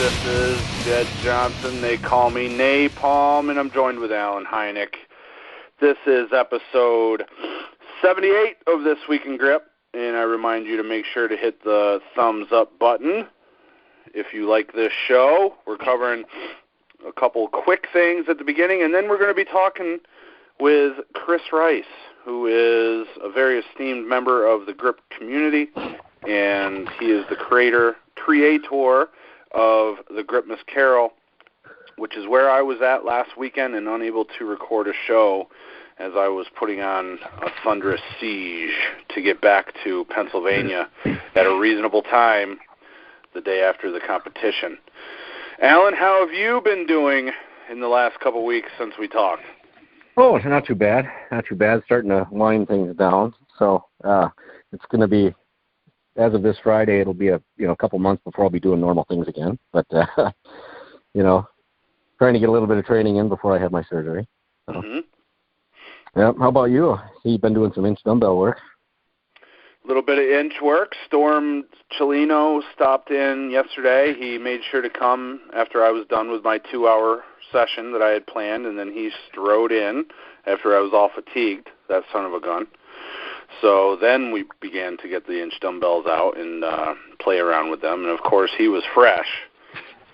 This is Jedd Johnson. They call me Napalm, and I'm joined with Alan Heineck. This is episode 78 of This Week in Grip, and I remind you to make sure to hit the thumbs up button if you like this show. We're covering a couple quick things at the beginning, and then we're going to be talking with Chris Rice, who is a very esteemed member of the grip community, and he is the creator of the Gripmas Carol, which is where I was at last weekend and unable to record a show as I was putting on a thunderous siege to get back to Pennsylvania at a reasonable time the day after the competition. Alan, how have you been doing in the last couple weeks since we talked? Oh, not too bad. Not too bad. Starting to wind things down. So it's going to be, as of this Friday, it'll be a couple months before I'll be doing normal things again. But trying to get a little bit of training in before I have my surgery. So. Mm-hmm. Yeah. How about you? You've been doing some inch dumbbell work. A little bit of inch work. Storm Cellino stopped in yesterday. He made sure to come after I was done with my 2-hour session that I had planned, and then he strode in after I was all fatigued, that son of a gun. So then we began to get the inch dumbbells out and play around with them. And, of course, he was fresh,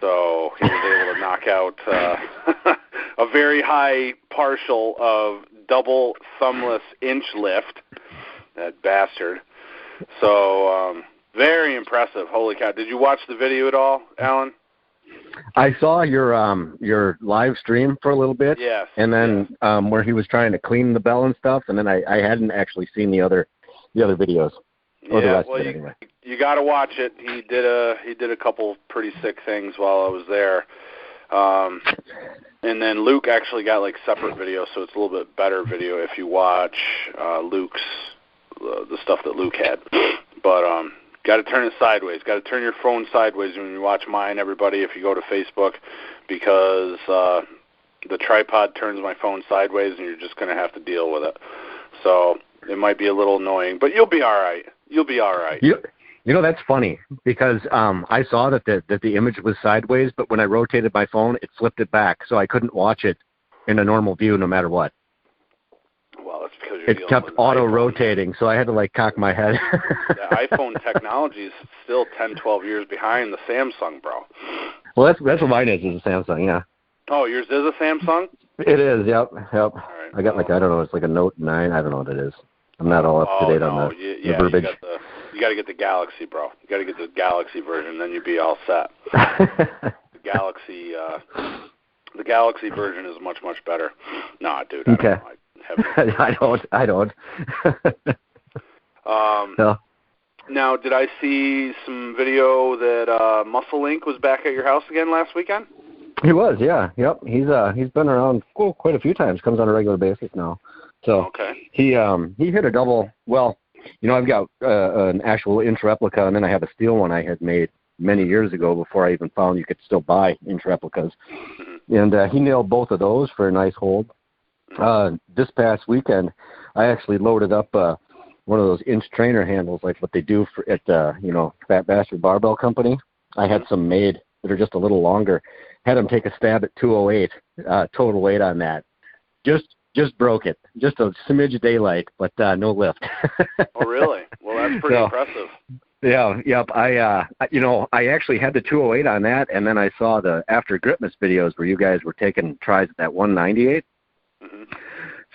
so he was able to knock out a very high partial of double thumbless inch lift, that bastard. So very impressive. Holy cow. Did you watch the video at all, Alan? I saw your live stream for a little bit. Yes. And then where he was trying to clean the bell and stuff, and then I hadn't actually seen the other videos. Or the rest of it, anyway. You got to watch it. He did a couple pretty sick things while I was there. And then Luke actually got like separate videos, so it's a little bit better video if you watch Luke's the stuff that Luke had. But got to turn it sideways. Got to turn your phone sideways when you watch mine, everybody, if you go to Facebook, because the tripod turns my phone sideways, and you're just going to have to deal with it. So it might be a little annoying, but you'll be all right. You'll be all right. You know, that's funny, because I saw that the image was sideways, but when I rotated my phone, it flipped it back, so I couldn't watch it in a normal view no matter what. Well, that's because you're it kept auto-rotating, so I had to, crack my head. The iPhone technology is still 10, 12 years behind the Samsung, bro. Well, that's what mine is a Samsung, yeah. Oh, yours is a Samsung? It is, yep. All right, I got, I don't know, it's like a Note 9. I don't know what it is. I'm not all up to date on the verbiage. You got to get the Galaxy, bro. You got to get the Galaxy version, then you'd be all set. The Galaxy version is much, much better. Nah, dude. Okay. I don't. No. Now, did I see some video that Muscle Link was back at your house again last weekend? He was, yeah. Yep. He's been around quite a few times. Comes on a regular basis now. So okay. He hit a double. Well, I've got an actual inch replica, and then I have a steel one I had made many years ago before I even found you could still buy inch replicas. Mm-hmm. And he nailed both of those for a nice hold. This past weekend, I actually loaded up one of those inch trainer handles, like what they do at Fat Bastard Barbell Company. I had some made that are just a little longer. Had them take a stab at 208 total weight on that. Just broke it. Just a smidge of daylight, but no lift. Oh, really? Well, that's pretty impressive. Yeah, yep. I actually had the 208 on that, and then I saw the after Gripmas videos where you guys were taking tries at that 198. Mm-hmm.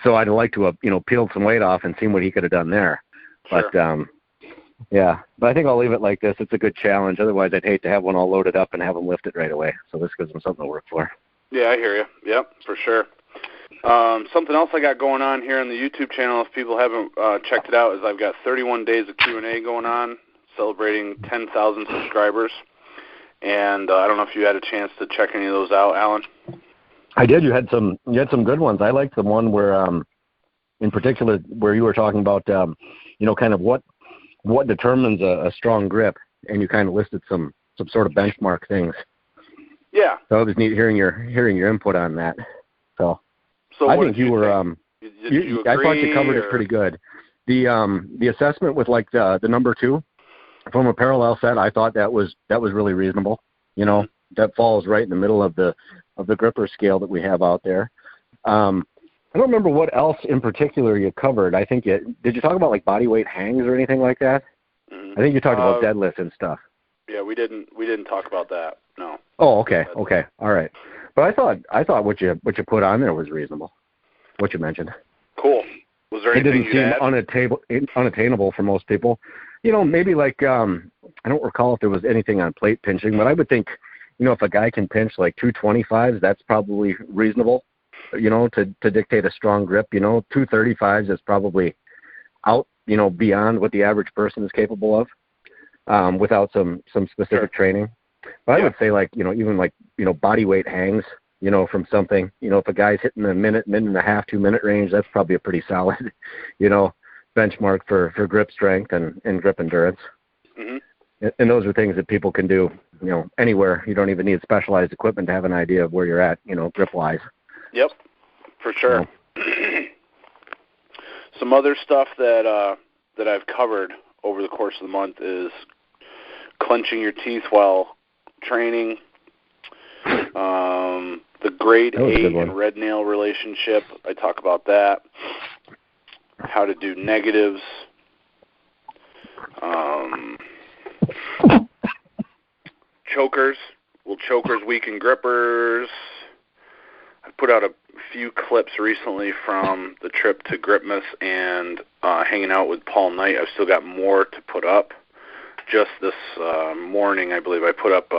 So I'd like to have, peeled some weight off and seen what he could have done there. Sure. But, but I think I'll leave it like this. It's a good challenge. Otherwise, I'd hate to have one all loaded up and have him lift it right away. So this gives him something to work for. Yeah, I hear you. Yep, for sure. Something else I got going on here on the YouTube channel, if people haven't checked it out, is I've got 31 days of Q&A going on, celebrating 10,000 subscribers. And I don't know if you had a chance to check any of those out, Alan. I did. You had some good ones. I liked the one where, in particular, where you were talking about, kind of what determines a strong grip, and you kind of listed some sort of benchmark things. Yeah. So it was neat hearing your input on that. So I think you were. I thought you covered it pretty good. The assessment with the number 2 from a parallel set, I thought that was really reasonable. that falls right in the middle of the gripper scale that we have out there. I don't remember what else in particular you covered. I think did you talk about like body weight hangs or anything like that? Mm-hmm. I think you talked about deadlift and stuff. Yeah, we didn't talk about that. No. Oh, okay, all right. But I thought what you put on there was reasonable. What you mentioned. Cool. Was there anything it didn't seem unattainable for most people. Maybe like I don't recall if there was anything on plate pinching, but I would think, if a guy can pinch like 225s, that's probably reasonable. To dictate a strong grip. 235s is probably out, beyond what the average person is capable of, without some specific training. But I would say even body weight hangs, from something, if a guy's hitting the minute and a half, 2 minute range, that's probably a pretty solid, benchmark for grip strength and grip endurance. Mm-hmm. And those are things that people can do, anywhere. You don't even need specialized equipment to have an idea of where you're at, grip wise. Yep, for sure. Some other stuff that I've covered over the course of the month is clenching your teeth while training, the grade 8 and red nail relationship. I talk about that. How to do negatives. Chokers. Will chokers weaken grippers? I put out a few clips recently from the trip to Gripmas and hanging out with Paul Knight. I've still got more to put up. Just this morning, I believe, I put up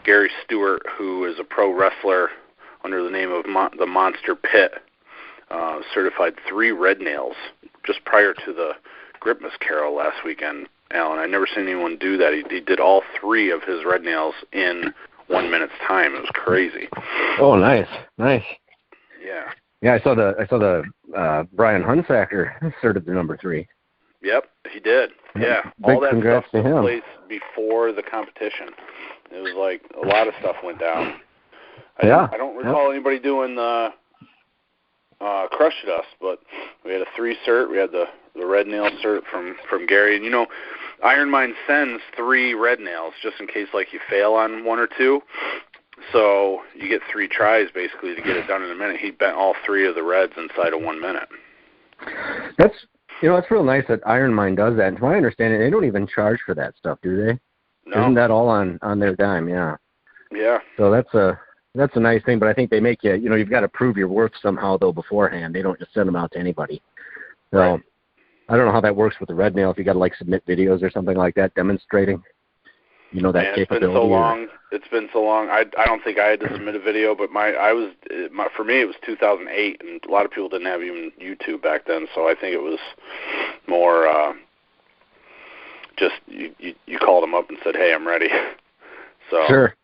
Gary Stewart, who is a pro wrestler under the name of the Monster Pit, certified 3 red nails just prior to the Gripmas Carol last weekend, Alan. I'd never seen anyone do that. He did all 3 of his red nails in 1 minute's time. It was crazy. Oh, nice. Yeah. Yeah, I saw the Brian Hunsacker certified the number 3. Yep, he did. Yeah, Big all that congrats stuff to him. took place before the competition. It was like a lot of stuff went down. I don't recall anybody doing the Crush Dust, but we had a 3 cert. We had the red nail cert from Gary, and Iron Mind sends 3 red nails just in case you fail on 1 or 2. So you get 3 tries basically to get it done in a minute. He bent all 3 of the reds inside of 1 minute. That's it's real nice that Iron Mind does that. And to my understanding, they don't even charge for that stuff, do they? No. Isn't that all on their dime? Yeah. Yeah. So that's a nice thing, but I think they make you, you've got to prove your worth somehow though beforehand. They don't just send them out to anybody. So right. I don't know how that works with the red nail. If you got to submit videos or something like that demonstrating, that capability. It's been so long. I don't think I had to submit a video, but for me it was 2008, and a lot of people didn't have even YouTube back then. So I think it was more just you called them up and said, "Hey, I'm ready." So sure.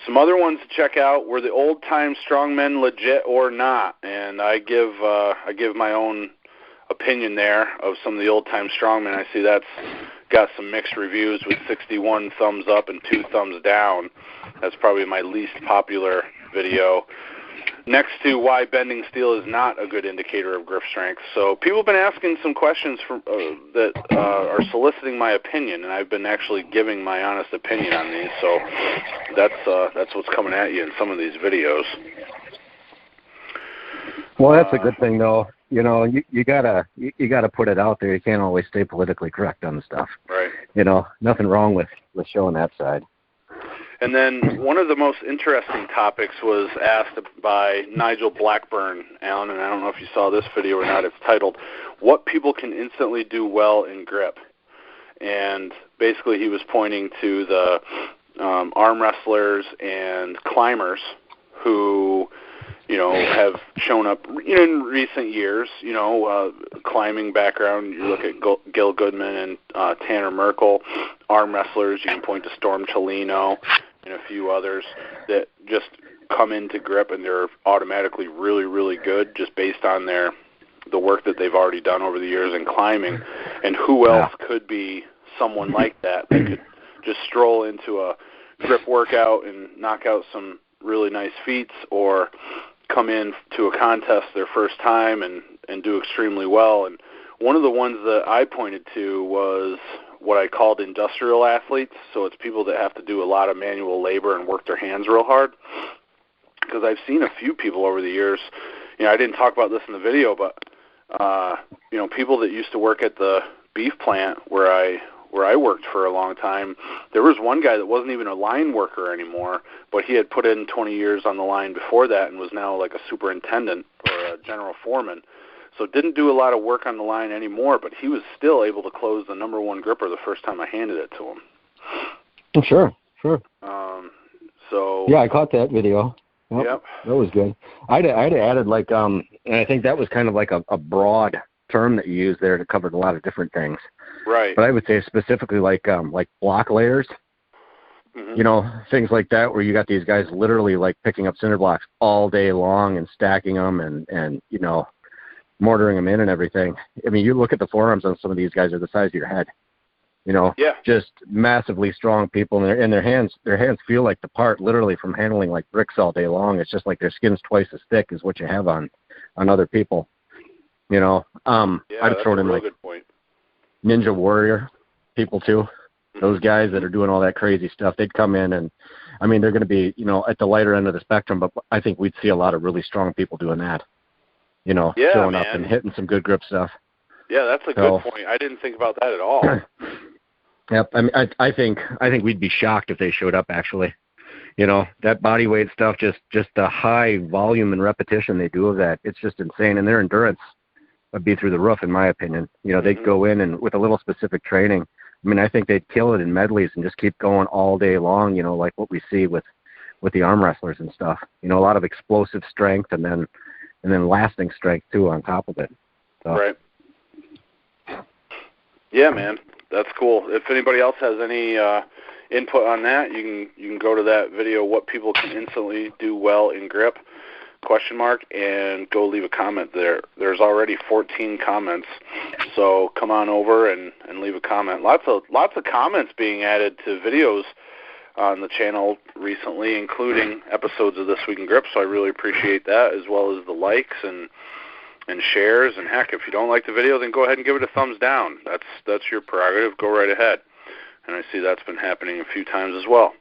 Some other ones to check out were the old time strongmen legit or not, and I give my own opinion there of some of the old time strongmen. I see that's got some mixed reviews with 61 thumbs up and 2 thumbs down. That's probably my least popular video. Next to why bending steel is not a good indicator of grip strength. So people have been asking some questions that are soliciting my opinion, and I've been actually giving my honest opinion on these. So that's what's coming at you in some of these videos. Well, that's a good thing, though. You gotta put it out there. You can't always stay politically correct on the stuff. Right. Nothing wrong with showing that side. And then one of the most interesting topics was asked by Nigel Blackburn, Alan, and I don't know if you saw this video or not. It's titled, "What People Can Instantly Do Well in Grip." And basically he was pointing to the arm wrestlers and climbers who, have shown up in recent years, climbing background. You look at Gil Goodman and Tanner Merkel, arm wrestlers. You can point to Storm Chelino and a few others that just come into grip and they're automatically really, really good just based on the work that they've already done over the years in climbing. And who else could be someone like that could just stroll into a grip workout and knock out some really nice feats, or come in to a contest their first time and do extremely well. And one of the ones that I pointed to was what I called industrial athletes. So it's people that have to do a lot of manual labor and work their hands real hard. Because I've seen a few people over the years, I didn't talk about this in the video, but, people that used to work at the beef plant where I worked for a long time, there was one guy that wasn't even a line worker anymore, but he had put in 20 years on the line before that and was now like a superintendent or a general foreman. So didn't do a lot of work on the line anymore, but he was still able to close the number one gripper the first time I handed it to him. Sure. Yeah, I caught that video. Yep. That was good. I'd added and I think that was kind of like a broad term that you used there to cover a lot of different things. Right. But I would say specifically like block layers, things like that where you got these guys literally like picking up cinder blocks all day long and stacking them and mortaring them in and everything. I mean, you look at the forearms on some of these guys are the size of your head. Just massively strong people, and their hands feel like the part literally from handling like bricks all day long. It's just like their skin's twice as thick as what you have on other people. I'd throw in like good point. Ninja Warrior people too. Those guys that are doing all that crazy stuff, they'd come in and, I mean, they're going to be, at the lighter end of the spectrum, but I think we'd see a lot of really strong people doing that. Showing up and hitting some good grip stuff. Yeah, that's a good point. I didn't think about that at all. Yep. I mean, I think we'd be shocked if they showed up actually. That body weight stuff, just the high volume and repetition they do of that, it's just insane. And their endurance would be through the roof, in my opinion. They'd go in and with a little specific training, I mean, I think they'd kill it in medleys and just keep going all day long, like what we see with the arm wrestlers and stuff. A lot of explosive strength and then lasting strength too on top of it. So. Right. Yeah, man. That's cool. If anybody else has any input on that, you can go to that video, What People Can Instantly Do Well in Grip, ? And go leave a comment there. There's already 14 comments, so come on over and leave a comment. Lots of comments being added to videos on the channel recently, including episodes of This Week in Grip, so I really appreciate that, as well as the likes and shares. And heck, if you don't like the video, then go ahead and give it a thumbs down. That's your prerogative. Go right ahead. And I see that's been happening a few times as well,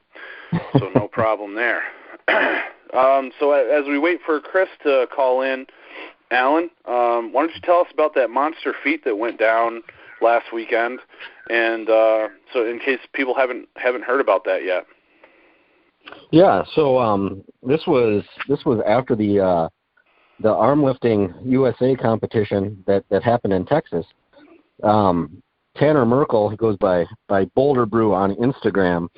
so no problem there. So as we wait for Chris to call in, Alan, why don't you tell us about that monster feat that went down last weekend, and so in case people haven't heard about that yet. Yeah. So this was after the arm lifting USA competition that happened in Texas. Tanner Merkel, who goes by Boulder Brew on Instagram,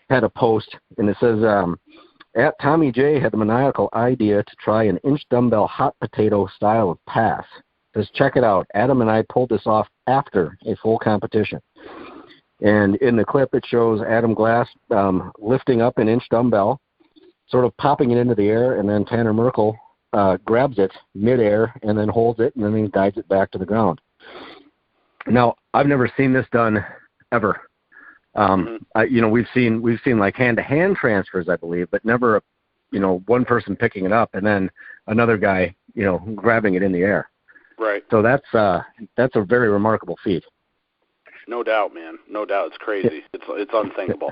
had a post, and it says, at Tommy J had the maniacal idea to try an inch dumbbell hot potato style of pass. Just check it out. Adam and I pulled this off after a full competition. And in the clip, it shows Adam Glass lifting up an inch dumbbell, sort of popping it into the air, and then Tanner Merkel grabs it midair and then holds it, and then he guides it back to the ground. Now, I've never seen this done ever. We've seen like hand-to-hand transfers, I believe, but never, one person picking it up and then another guy, grabbing it in the air. Right. So that's a very remarkable feat. No doubt, man. No doubt. It's crazy. It's unthinkable.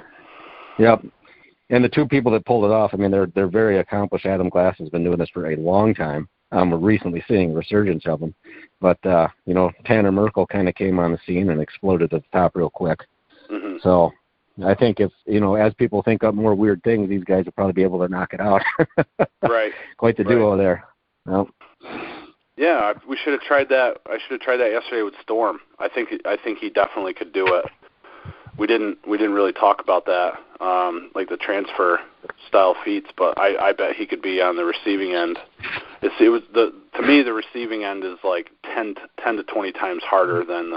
Yep. And the two people that pulled it off, I mean, they're very accomplished. Adam Glass has been doing this for a long time. We're recently seeing a resurgence of them. But, Tanner Merkel kind of came on the scene and exploded at the top real quick. Mm-hmm. So I think if, as people think up more weird things, these guys will probably be able to knock it out. Right. Quite the duo there. Well, yeah, we should have tried that. I should have tried that yesterday with Storm. I think he definitely could do it. We didn't really talk about that, like the transfer style feats, but I bet he could be on the receiving end. To me, the receiving end is like 10 to 20 times harder than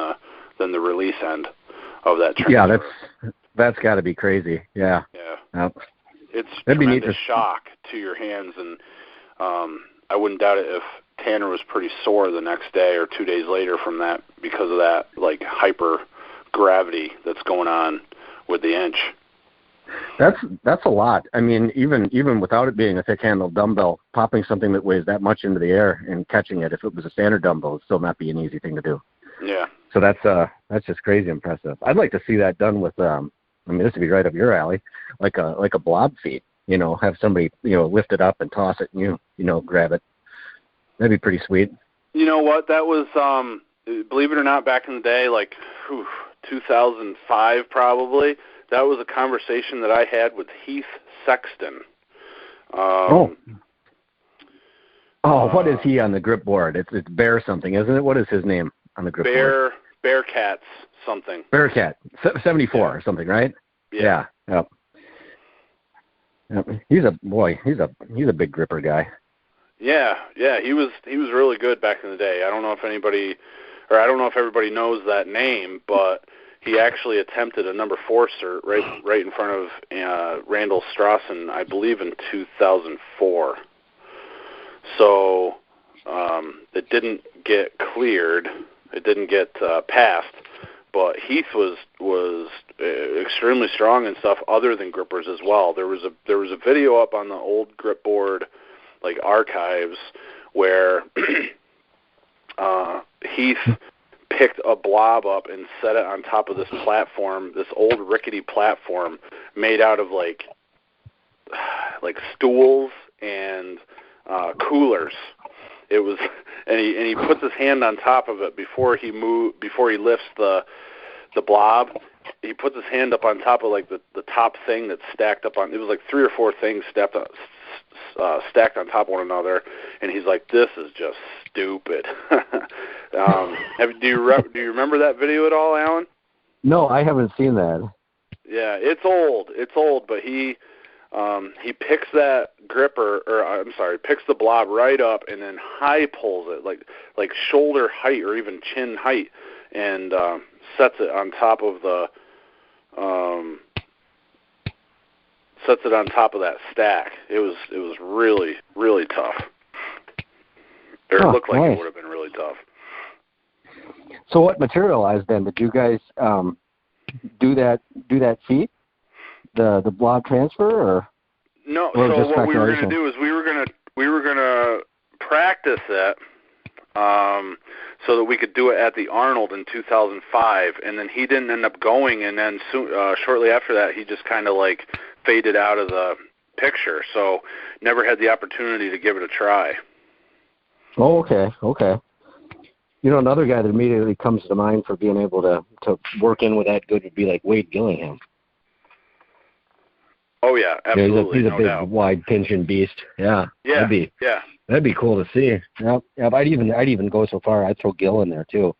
the release end of that transfer. Yeah, that's got to be crazy. Yeah. Yeah. Yep. It's tremendous shock to your hands, and I wouldn't doubt it if Tanner was pretty sore the next day or 2 days later from that, because of that like hyper gravity that's going on with the inch. That's a lot. I mean, even without it being a thick-handled dumbbell, popping something that weighs that much into the air and catching it, if it was a standard dumbbell, would still not be an easy thing to do. Yeah. So that's just crazy impressive. I'd like to see that done with this would be right up your alley, like a blob feed. Have somebody lift it up and toss it, and you grab it. That'd be pretty sweet. You know what? That was believe it or not, back in the day, like 2005 probably. That was a conversation that I had with Heath Sexton. What is he on the grip board? It's Bear something, isn't it? What is his name on the grip board? Bearcats something. Bearcat 74 or something, right? Yeah. Yep. He's a big gripper guy. Yeah, he was really good back in the day. I don't know if everybody knows that name, but he actually attempted a number 4 cert right in front of Randall Strawson, I believe in 2004. So it didn't get cleared. It didn't get passed. But Heath was extremely strong and stuff other than grippers as well. There was a video up on the old grip board like archives where Heath picked a blob up and set it on top of this platform, this old rickety platform made out of like stools and coolers. It was, and he puts his hand on top of it before he lifts the blob. He puts his hand up on top of like the top thing that's stacked up on. It was like 3 or 4 things stacked on top of one another, and he's like, "This is just stupid." Do you remember that video at all, Alan? No, I haven't seen that. Yeah, it's old, but he picks that picks the blob right up and then high pulls it like shoulder height or even chin height, and sets it on top of that stack. It was really, really tough. It looked like it would have been really tough. So what materialized then? Did you guys do that feat? The blob transfer, or no? Or so just what we were going speculation? to do is we were gonna practice it, so that we could do it at the Arnold in 2005, and then he didn't end up going, and then shortly after that he just kind of like faded out of the picture, so never had the opportunity to give it a try. Oh, okay. Another guy that immediately comes to mind for being able to work in with that good would be like Wade Gillingham. Oh yeah, absolutely. He's a big, wide pinching beast. Yeah. That'd be cool to see. Yeah. I'd even go so far I'd throw Gil in there too.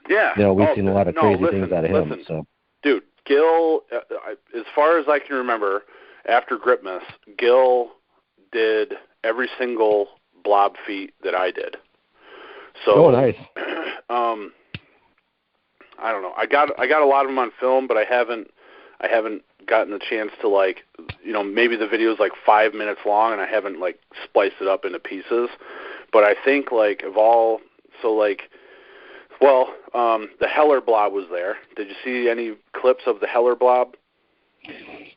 Yeah. We've seen a lot of crazy things out of him. So, dude, Gil, as far as I can remember, after Gripmas, Gil did every single blob feat that I did. So, nice. I don't know. I got a lot of them on film, but I haven't gotten the chance to maybe the video's like 5 minutes long and I haven't spliced it up into pieces. But I think the Heller blob was there. Did you see any clips of the Heller blob?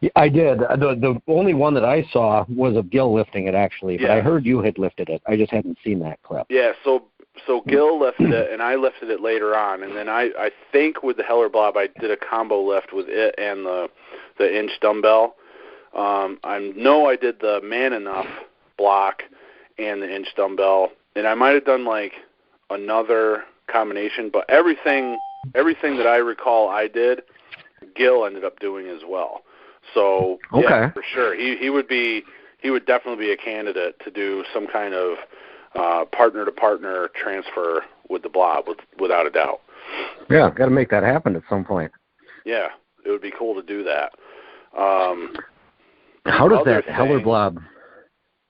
Yeah, I did. The only one that I saw was of Gil lifting it, actually. But I heard you had lifted it. I just hadn't seen that clip. Yeah, so Gil lifted it, and I lifted it later on. And then I think with the Heller blob, I did a combo lift with it and the inch dumbbell. I know I did the Man Enough block and the inch dumbbell. And I might have done another combination, but everything that I recall I did, Gil ended up doing as well. So yeah, for sure, he would definitely be a candidate to do some kind of partner to partner transfer with the blob, without a doubt. Yeah, got to make that happen at some point. Yeah, it would be cool to do that. How does that Heller blob?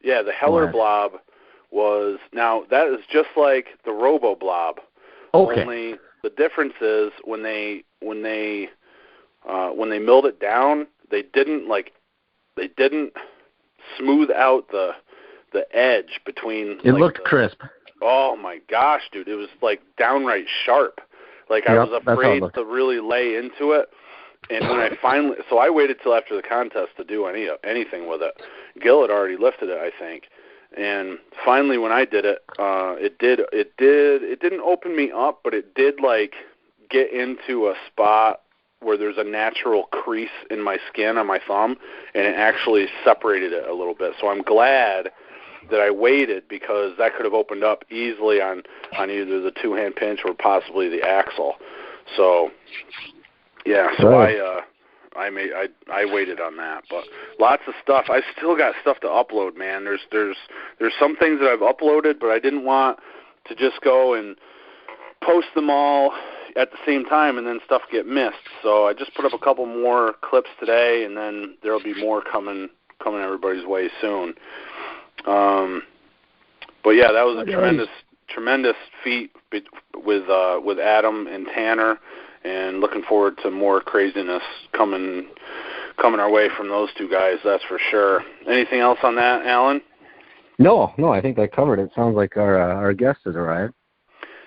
Yeah, the Heller blob was, now that is just like the Robo blob. Okay. Only the difference is when they milled it down, they didn't smooth out the edge between. It looked crisp. Oh my gosh, dude! It was downright sharp. I was afraid to really lay into it. And when I waited till after the contest to do anything with it. Gil had already lifted it, I think. And finally, when I did it, it didn't open me up, but it did get into a spot where there's a natural crease in my skin on my thumb, and it actually separated it a little bit. So I'm glad that I waited, because that could have opened up easily on either the two-hand pinch or possibly the axle. So, yeah, so I waited on that, but lots of stuff. I still got stuff to upload, man. There's some things that I've uploaded, but I didn't want to just go and post them all at the same time and then stuff get missed. So I just put up a couple more clips today, and then there'll be more coming everybody's way soon. But yeah, that was a tremendous feat with Adam and Tanner, and looking forward to more craziness coming our way from those two guys, that's for sure. Anything else on that, Alan? No, I think that covered it. Sounds like our guest has arrived.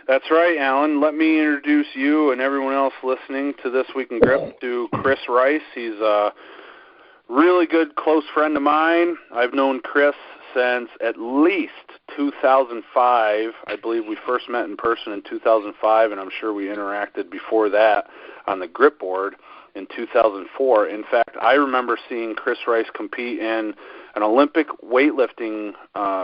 That's right, Alan. Let me introduce you and everyone else listening to This Week in Grip to Chris Rice. He's a really good close friend of mine. I've known Chris since at least 2005. I believe we first met in person in 2005, and I'm sure we interacted before that on the grip board in 2004. In fact, I remember seeing Chris Rice compete in an Olympic weightlifting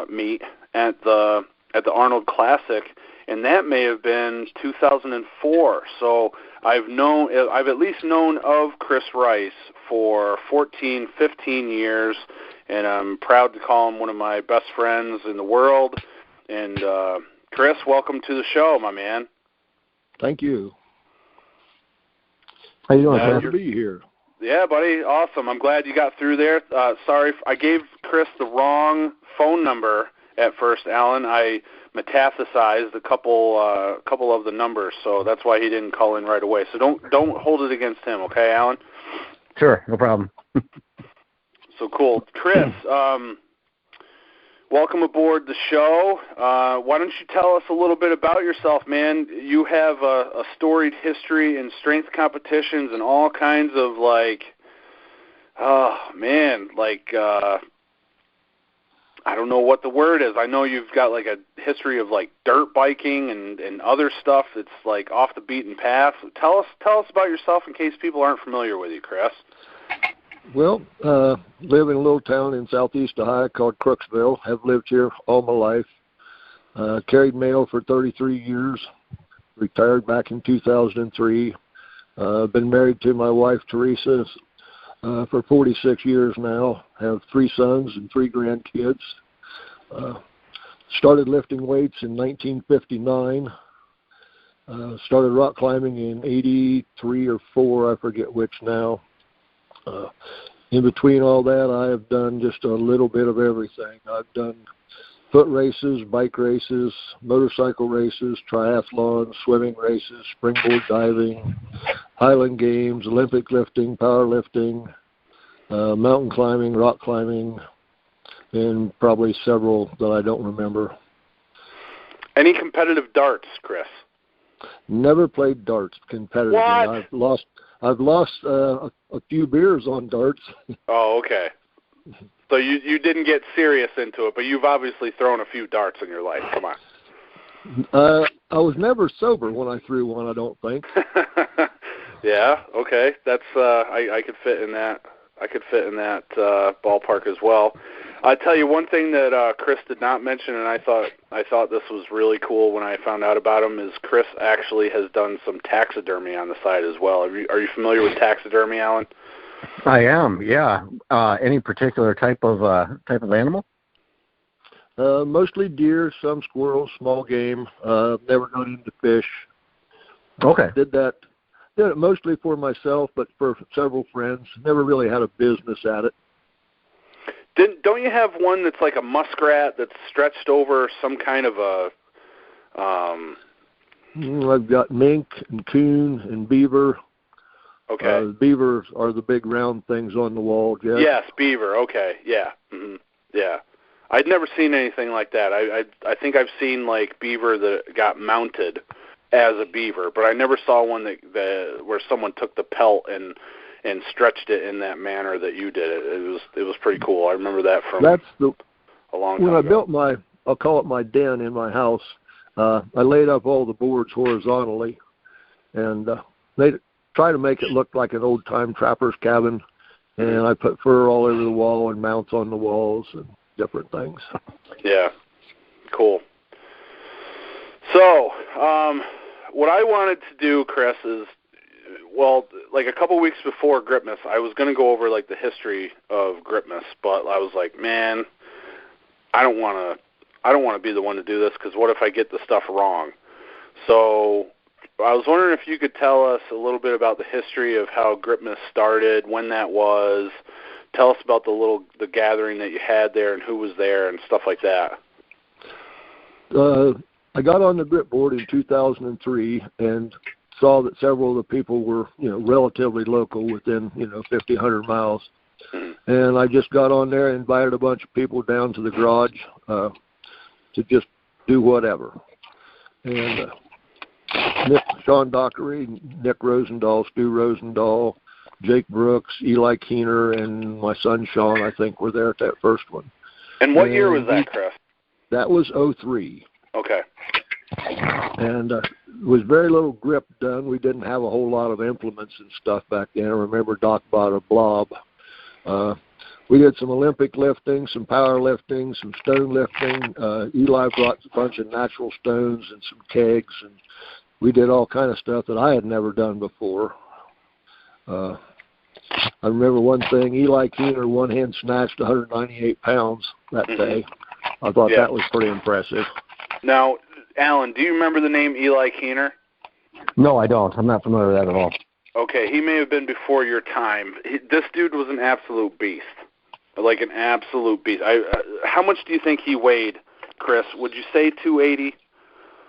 meet at the Arnold Classic, and that may have been 2004. So I've at least known of Chris Rice for 14, 15 years, and I'm proud to call him one of my best friends in the world. And Chris, welcome to the show, my man. Thank you. How you doing, Glad to be here. Yeah, buddy, awesome. I'm glad you got through there. Sorry, I gave Chris the wrong phone number at first, Alan. I metastasized a couple of the numbers, so that's why he didn't call in right away. So don't hold it against him, okay, Alan? Sure, no problem. So cool. Chris, welcome aboard the show. Why don't you tell us a little bit about yourself, man? You have a storied history in strength competitions and all kinds of I don't know what the word is. I know you've got like a history of like dirt biking and other stuff that's like off the beaten path. Tell us about yourself in case people aren't familiar with you, Chris. Well, live in a little town in southeast Ohio called Crooksville. Have lived here all my life. Carried mail for 33 years. Retired back in 2003. Been married to my wife, Teresa, for 46 years now. Have 3 sons and 3 grandkids. Started lifting weights in 1959. Started rock climbing in 83 or 4, I forget which now. In between all that, I have done just a little bit of everything. I've done foot races, bike races, motorcycle races, triathlons, swimming races, springboard diving, Highland Games, Olympic lifting, powerlifting, mountain climbing, rock climbing, and probably several that I don't remember. Any competitive darts, Chris? Never played darts competitively. What? I've lost a few beers on darts. Oh, okay. So you didn't get serious into it, but you've obviously thrown a few darts in your life. Come on. I was never sober when I threw one, I don't think. Yeah, okay. That's I could fit in that. I could fit in that ballpark as well. I tell you one thing that Chris did not mention, and I thought this was really cool when I found out about him, is Chris actually has done some taxidermy on the side as well. Are you familiar with taxidermy, Alan? I am, yeah. Any particular type of animal? Mostly deer, some squirrels, small game. Never got into fish. Okay. Did it mostly for myself, but for several friends. Never really had a business at it. Don't you have one that's like a muskrat that's stretched over some kind of a... I've got mink and coon and beaver. Okay. Beavers are the big round things on the wall, Jed. Yes, beaver. Okay, yeah. Mm-hmm. Yeah. I'd never seen anything like that. I think I've seen like beaver that got mounted as a beaver, but I never saw one that where someone took the pelt and stretched it in that manner that you did it. It was pretty cool. I remember that from a long time ago. When I built I'll call it my den in my house, I laid up all the boards horizontally and they try to make it look like an old-time trapper's cabin, and I put fur all over the wall and mounts on the walls and different things. Yeah, cool. So, what I wanted to do, Chris, is, well, like a couple weeks before Gripmas, I was going to go over like the history of Gripmas, but I was like, man, I don't want to be the one to do this, because what if I get the stuff wrong? So I was wondering if you could tell us a little bit about the history of how Gripmas started, when that was. Tell us about the gathering that you had there and who was there and stuff like that. I got on the grip board in 2003 and saw that several of the people were, relatively local, within, 50, 100 miles. Mm-hmm. And I just got on there and invited a bunch of people down to the garage to just do whatever. And Sean Dockery, Nick Rosendahl, Stu Rosendahl, Jake Brooks, Eli Keener, and my son Sean, I think, were there at that first one. And what year was that, Chris? That was 2003. Okay. And was very little grip done. We didn't have a whole lot of implements and stuff back then. I remember Doc bought a blob. We did some Olympic lifting, some power lifting, some stone lifting. Eli brought a bunch of natural stones and some kegs, and we did all kind of stuff that I had never done before. I remember one thing, Eli Keener one-hand snatched 198 pounds that day. I thought that was pretty impressive. Now, Alan, do you remember the name Eli Keener? No, I don't. I'm not familiar with that at all. Okay, he may have been before your time. This dude was an absolute beast, like an absolute beast. How much do you think he weighed, Chris? Would you say 280?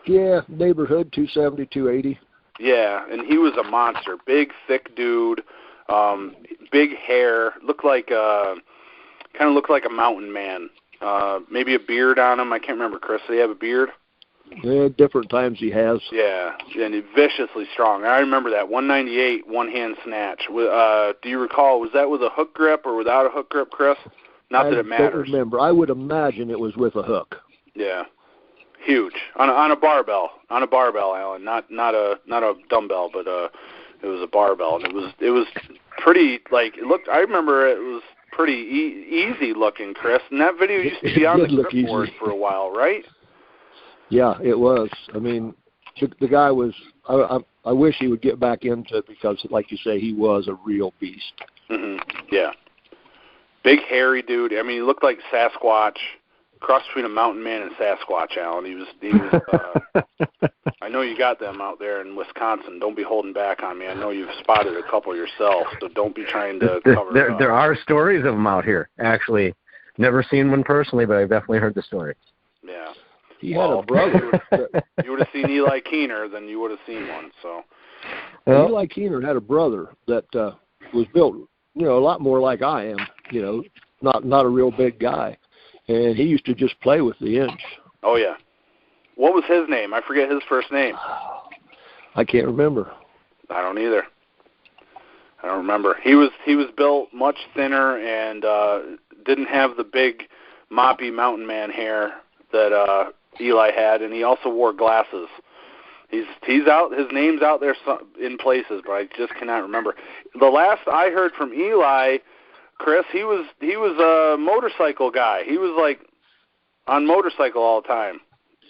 Yeah, neighborhood, 270, 280. Yeah, and he was a monster. Big, thick dude, big hair, kind of looked like a mountain man. Maybe a beard on him. I can't remember, Chris. Did he have a beard? Yeah, different times he has. Yeah, and he's viciously strong. I remember that 198 one-hand snatch. Do you recall? Was that with a hook grip or without a hook grip, Chris? Not that it matters. I don't remember. I would imagine it was with a hook. Yeah, huge on a barbell. On a barbell, Alan. Not a dumbbell, but it was a barbell, and it was pretty like it looked. I remember it was pretty easy looking, Chris. And that video used to be on the grip board for a while, right? Yeah, it was. I mean, the guy was. I wish he would get back into it because, like you say, he was a real beast. Mm-hmm. Yeah, big hairy dude. I mean, he looked like Sasquatch, cross between a mountain man and Sasquatch. Alan, he was. I know you got them out there in Wisconsin. Don't be holding back on me. I know you've spotted a couple yourself, so don't be trying to cover it up. There are stories of them out here. Actually, never seen one personally, but I've definitely heard the story. Yeah. He had a brother. You would have seen Eli Keener, then you would have seen one. So, Eli Keener had a brother that was built, a lot more like I am. Not a real big guy, and he used to just play with the inch. Oh yeah. What was his name? I forget his first name. I can't remember. I don't either. I don't remember. He was built much thinner and didn't have the big moppy mountain man hair that Eli had, and he also wore glasses. He's out. His name's out there in places, but I just cannot remember. The last I heard from Eli, Chris, he was a motorcycle guy. He was like on motorcycle all the time,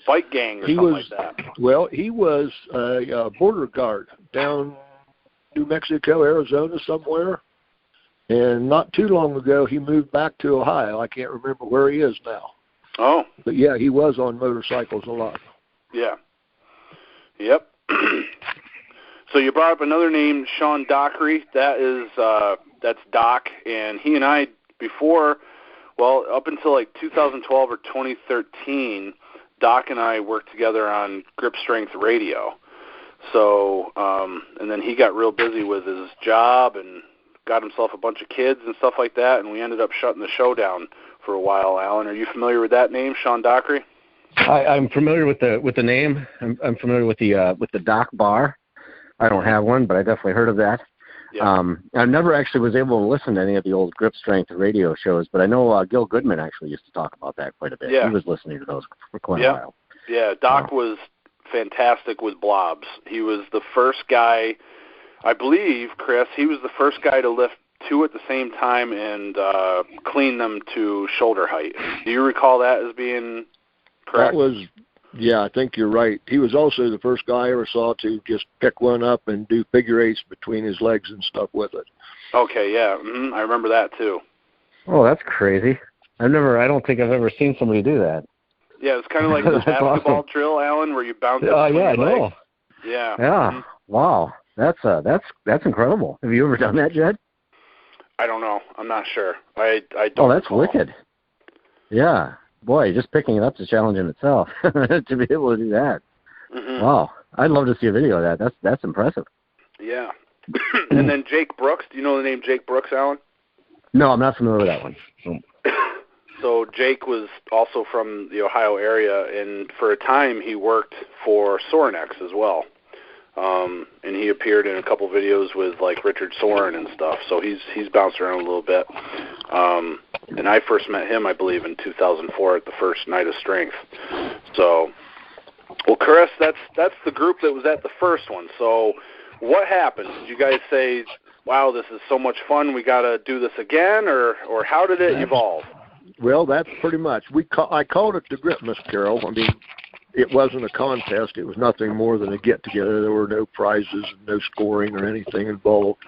bike gang or something like that. Well, he was a border guard down New Mexico, Arizona, somewhere. And not too long ago, he moved back to Ohio. I can't remember where he is now. Oh. But, yeah, he was on motorcycles a lot. Yeah. Yep. So you brought up another name, Sean Dockery. That's Doc. And he and I, up until like 2012 or 2013, Doc and I worked together on Grip Strength Radio. So, and then he got real busy with his job and got himself a bunch of kids and stuff like that, and we ended up shutting the show down for a while. Alan, are you familiar with that name, Sean Dockery? I'm familiar with the name. I'm familiar with the Doc Bar. I don't have one, but I definitely heard of that. Yeah. I never actually was able to listen to any of the old Grip Strength radio shows, but I know Gil Goodman actually used to talk about that quite a bit. Yeah. He was listening to those for quite a while. Yeah, Doc was fantastic with blobs. He was the first guy, I believe, Chris, he was the first guy to lift two at the same time and clean them to shoulder height. Do you recall that as being correct? That was, yeah, I think you're right. He was also the first guy I ever saw to just pick one up and do figure eights between his legs and stuff with it. Okay, yeah, I remember that too. Oh, that's crazy. I don't think I've ever seen somebody do that. Yeah, it's kind of like the basketball awesome. Drill, Alan, where you bounce up yeah, I know. legs. Yeah. Yeah. Wow. That's incredible. Have you ever done that, Jed? I don't know. I'm not sure. I don't. Oh, that's recall. wicked. Yeah. Boy, just picking it up is a challenge in itself to be able to do that. Mm-hmm. Wow. I'd love to see a video of that. That's impressive. Yeah. And then Jake Brooks. Do you know the name Jake Brooks, Alan? No, I'm not familiar with that one. So Jake was also from the Ohio area, and for a time he worked for Sorinex as well. And he appeared in a couple videos with like Richard Soren and stuff. So he's bounced around a little bit. And I first met him, I believe, in 2004 at the first Night of Strength. So, well, Chris, that's the group that was at the first one. So, what happened? Did you guys say, "Wow, this is so much fun, we got to do this again," or how did it evolve? Well, that's pretty much. I called it the Gripmas Carol. I mean, it wasn't a contest. It was nothing more than a get-together. There were no prizes, no scoring or anything involved.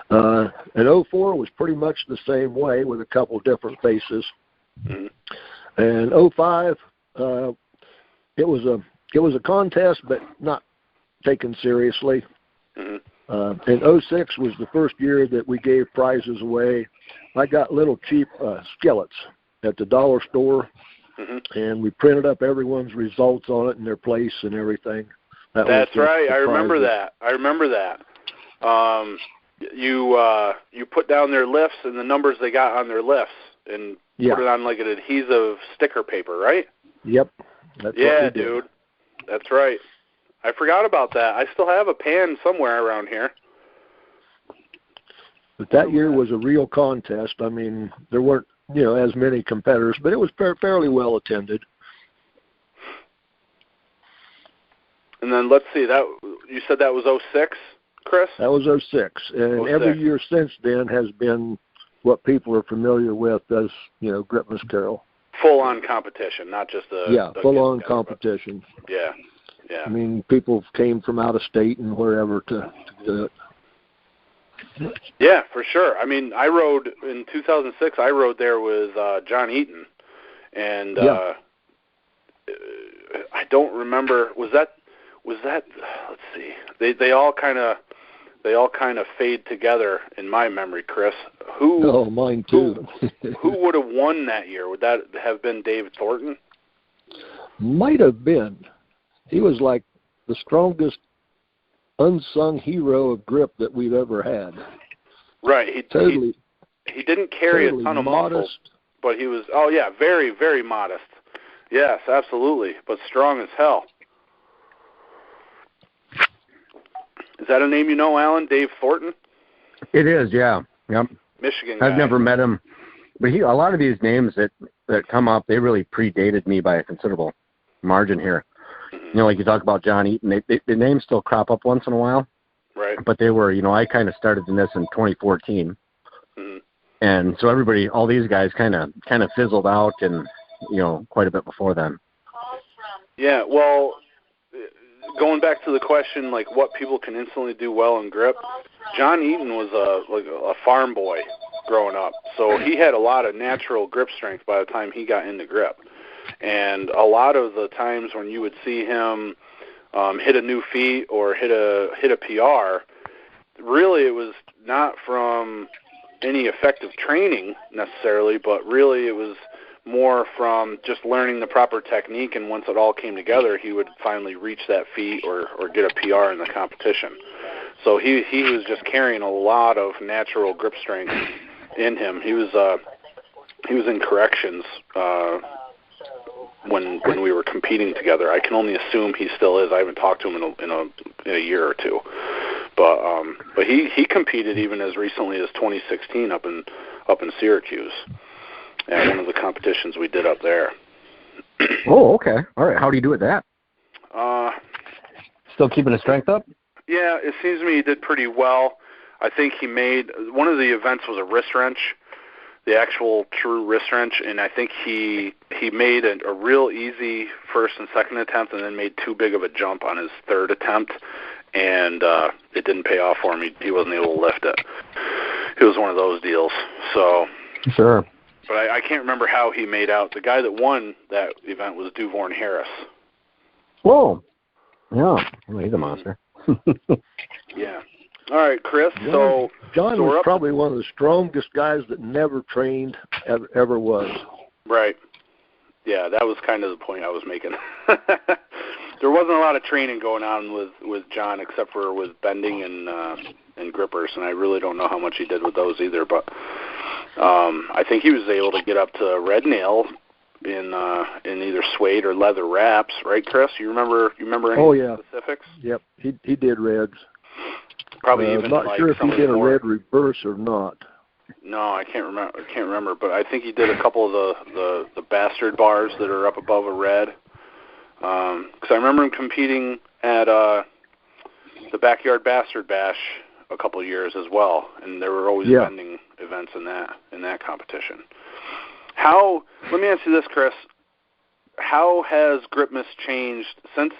And 04 was pretty much the same way with a couple different faces. Mm-hmm. And 05, it was a contest, but not taken seriously. Mm-hmm. And 06 was the first year that we gave prizes away. I got little cheap skillets at the dollar store, mm-hmm. and we printed up everyone's results on it and their place and everything. That's right. I remember that. You put down their lifts and the numbers they got on their lifts and put it on like an adhesive sticker paper, right? Yep. That's yeah, dude. That's right. I forgot about that. I still have a pan somewhere around here. But that year was a real contest. I mean, there weren't, as many competitors, but it was fairly well attended. And then let's see, that you said that was 06, Chris? That was 06. And 06. Every year since then has been what people are familiar with as, Gripmas Carol. Full-on competition, not just a... full-on competition. Yeah. I mean, people came from out of state and wherever to do it. Yeah, for sure. I mean, I rode in 2006. I rode there with John Eaton, and I don't remember. Was that? Let's see. They all kind of fade together in my memory, Chris. Oh, mine too. Who would have won that year? Would that have been David Thornton? Might have been. He was like the strongest unsung hero of grip that we've ever had. Right. He didn't carry a ton of muscle, but he was, very, very modest. Yes, absolutely, but strong as hell. Is that a name you know, Alan? Dave Thornton? It is, yeah. Yep. Michigan guy. I've never met him, but a lot of these names that come up, they really predated me by a considerable margin here. Like you talk about John Eaton, the names still crop up once in a while. Right. But they were, I kind of started in this in 2014. Mm-hmm. And so all these guys kind of fizzled out and, quite a bit before then. Yeah, well, going back to the question, like what people can instantly do well in grip, John Eaton was a farm boy growing up. So he had a lot of natural grip strength by the time he got into grip. And a lot of the times when you would see him hit a new feat or hit a PR, really it was not from any effective training necessarily, but really it was more from just learning the proper technique, and once it all came together, he would finally reach that feat or get a PR in the competition. So he was just carrying a lot of natural grip strength in him. He was in corrections when we were competing together. I can only assume he still is. I haven't talked to him in a year or two, but he competed even as recently as 2016 up in Syracuse at one of the competitions we did up there. Oh, okay. All right. How do you do with that? Still keeping his strength up? Yeah, it seems to me he did pretty well. I think he made, one of the events was a wrist wrench, the actual true wrist wrench, and I think he made a real easy first and second attempt and then made too big of a jump on his third attempt, and it didn't pay off for him. He wasn't able to lift it. It was one of those deals. So, sure. But I can't remember how he made out. The guy that won that event was Duvorn Harris. Whoa. Yeah, well, he's a monster. Yeah. All right, Chris. Yeah. So John was probably one of the strongest guys that never trained, ever was. Right. Yeah, that was kind of the point I was making. There wasn't a lot of training going on with John except for with bending and grippers, and I really don't know how much he did with those either. But I think he was able to get up to red nail in either suede or leather wraps, right, Chris? You remember any specifics? Yep, he did reds. Probably even not like sure if he did a red reverse or not. No, I can't remember. But I think he did a couple of the bastard bars that are up above a red. Because I remember him competing at the Backyard Bastard Bash a couple of years as well, and there were always bending events in that competition. Let me ask you this, Chris. How has Gripmas changed since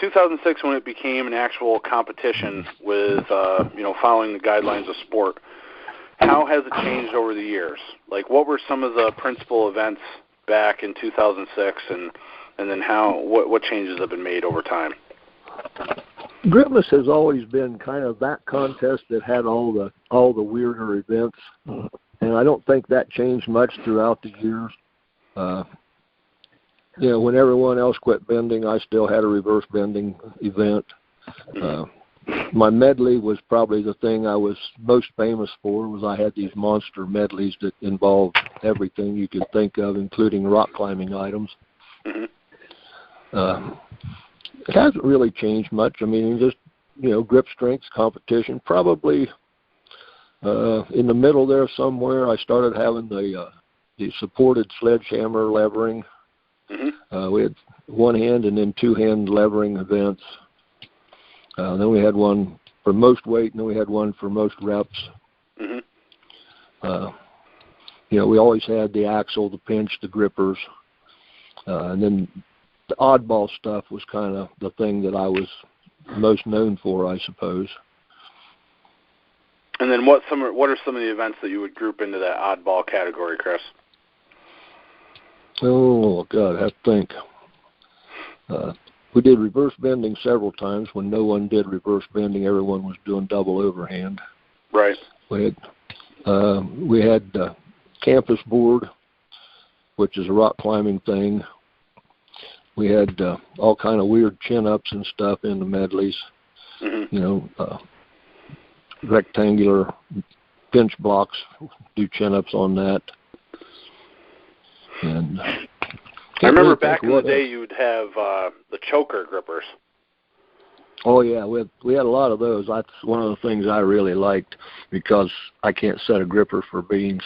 2006 when it became an actual competition with, following the guidelines of sport? How has it changed over the years? Like, what were some of the principal events back in 2006, and then what changes have been made over time? Gripmas has always been kind of that contest that had all the weirder events, and I don't think that changed much throughout the years. When everyone else quit bending, I still had a reverse bending event. My medley was probably the thing I was most famous for. Was I had these monster medleys that involved everything you could think of, including rock climbing items. It hasn't really changed much. I mean, just grip strength competition. Probably in the middle there somewhere, I started having the supported sledgehammer levering. We had one hand and then two hand levering events. Then we had one for most weight, and then we had one for most reps. We always had the axle, the pinch, the grippers, and then the oddball stuff was kind of the thing that I was most known for, I suppose. And then what are some of the events that you would group into that oddball category, Chris? Oh, God, I have to think. We did reverse bending several times. When no one did reverse bending, everyone was doing double overhand. Right. We had campus board, which is a rock climbing thing. We had all kind of weird chin-ups and stuff in the medleys. Rectangular pinch blocks, do chin-ups on that. And I remember back in the day you'd have the choker grippers. Oh, yeah, we had a lot of those. That's one of the things I really liked because I can't set a gripper for beans.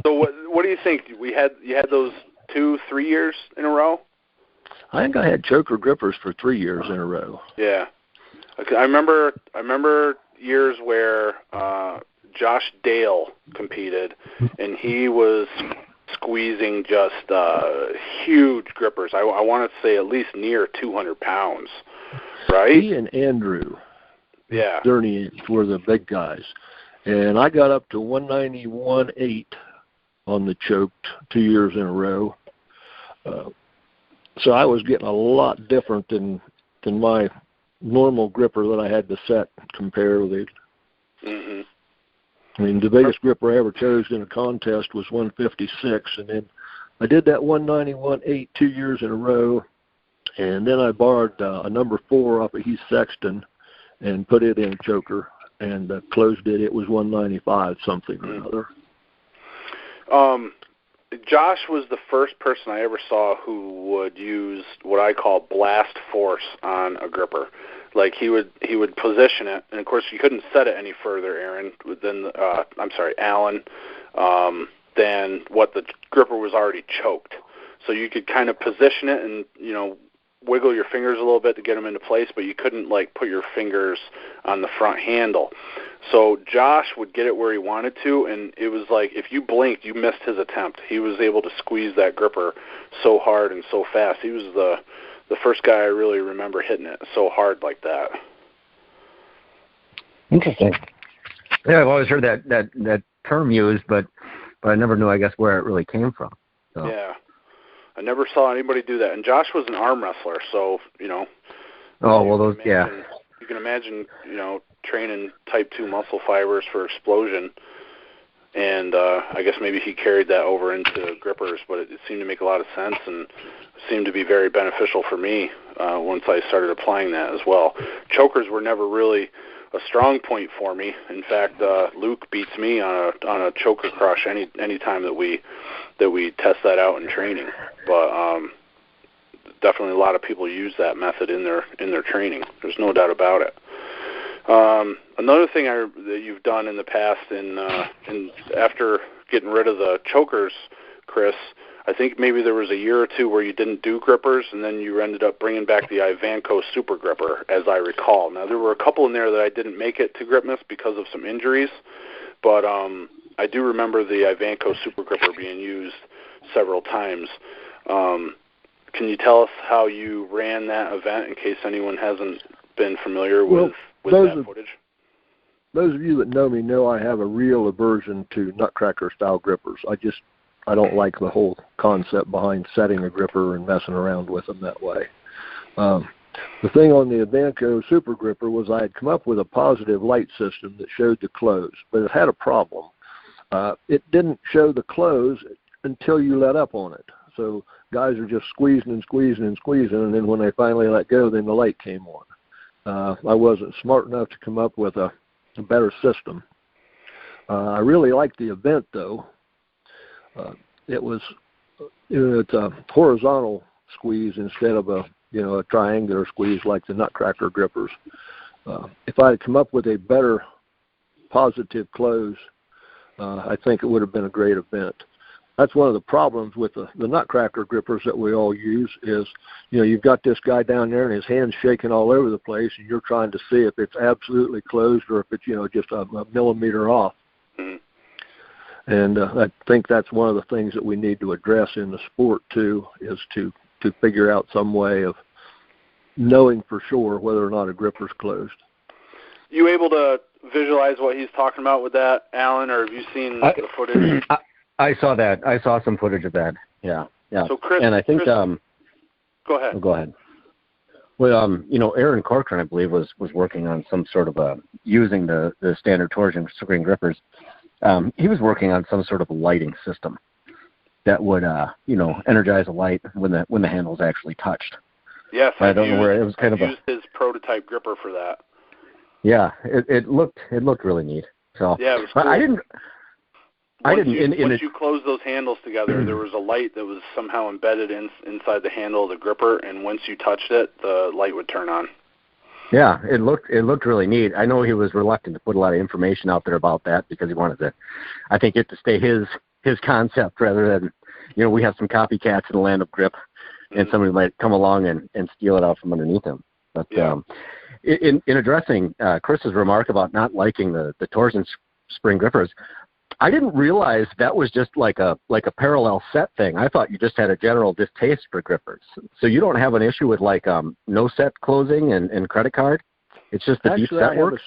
So what do you think? You had those 2-3 years in a row? I think I had choker grippers for 3 years in a row. Yeah. I remember years where Josh Dale competed, and he was squeezing just huge grippers. I want to say at least near 200 pounds, right? He and Andrew, yeah, Derny were the big guys, and I got up to 191.8 on the choked 2 years in a row. So I was getting a lot different than my normal gripper that I had to set comparatively. I mean, the biggest gripper I ever chose in a contest was 156, and then I did that 191.8 2 years in a row, and then I borrowed a number 4 off of Heath Sexton and put it in a choker and closed it. It was 195 something or another. Josh was the first person I ever saw who would use what I call blast force on a gripper. Like he would position it, and of course you couldn't set it any further, Alan, than what the gripper was already choked. so you could kind of position it and, you know, wiggle your fingers a little bit to get them into place, but you couldn't, like, put your fingers on the front handle. So Josh would get it where he wanted to, and it was like if you blinked, you missed his attempt. He was able to squeeze that gripper so hard and so fast. He was the first guy I really remember hitting it so hard like that. Interesting. Yeah, I've always heard that term used, but I never knew, I guess, where it really came from. So. Yeah. I never saw anybody do that. And Josh was an arm wrestler, so, you know. Oh, well, those, yeah. You can imagine, you know, training type 2 muscle fibers for explosion. And I guess maybe he carried that over into grippers, but it seemed to make a lot of sense and seemed to be very beneficial for me once I started applying that as well. Chokers were never really a strong point for me. In fact, Luke beats me on a choker crush any time that we test that out in training. But definitely a lot of people use that method in their training. There's no doubt about it. Another thing that you've done in the past, in after getting rid of the chokers, Chris, I think maybe there was a year or two where you didn't do grippers, and then you ended up bringing back the Avantco Super Gripper, as I recall. Now, there were a couple in there that I didn't make it to Gripmas because of some injuries, but I do remember the Avantco Super Gripper being used several times. Can you tell us how you ran that event in case anyone hasn't been familiar with that footage? Those of you that know me know I have a real aversion to nutcracker-style grippers. I don't like the whole concept behind setting a gripper and messing around with them that way. The thing on the Avantco Super Gripper was I had come up with a positive light system that showed the close, but it had a problem. It didn't show the close until you let up on it. So guys are just squeezing and squeezing and squeezing, and then when they finally let go, then the light came on. I wasn't smart enough to come up with a better system. I really liked the event, though. It's a horizontal squeeze instead of a triangular squeeze like the nutcracker grippers. If I had come up with a better positive close, I think it would have been a great event. That's one of the problems with the nutcracker grippers that we all use is, you've got this guy down there and his hand's shaking all over the place, and you're trying to see if it's absolutely closed or if it's, just a millimeter off. Mm-hmm. And I think that's one of the things that we need to address in the sport, too, is to figure out some way of knowing for sure whether or not a gripper's closed. You able to visualize what he's talking about with that, Alan, or have you seen the footage? I saw that. I saw some footage of that. Yeah. So Chris, and I think go ahead. Go ahead. Well, Aaron Corcoran, I believe, was working on some sort of using the standard torsion screen grippers. He was working on some sort of a lighting system that would, energize a light when the handle's actually touched. Yes, I don't know where it was. Kind of used his prototype gripper for that. Yeah, it looked really neat. So yeah, it was cool. Once you close those handles together, there was a light that was somehow embedded inside the handle of the gripper, and once you touched it, the light would turn on. Yeah, it looked really neat. I know he was reluctant to put a lot of information out there about that because he wanted to, I think, it to stay his concept rather than, we have some copycats in the land of grip, and somebody might come along and steal it out from underneath him. But yeah. In addressing Chris's remark about not liking the torsion spring grippers, I didn't realize that was just like a parallel set thing. I thought you just had a general distaste for grippers. So you don't have an issue with no set closing and credit card? It's just the deep set works?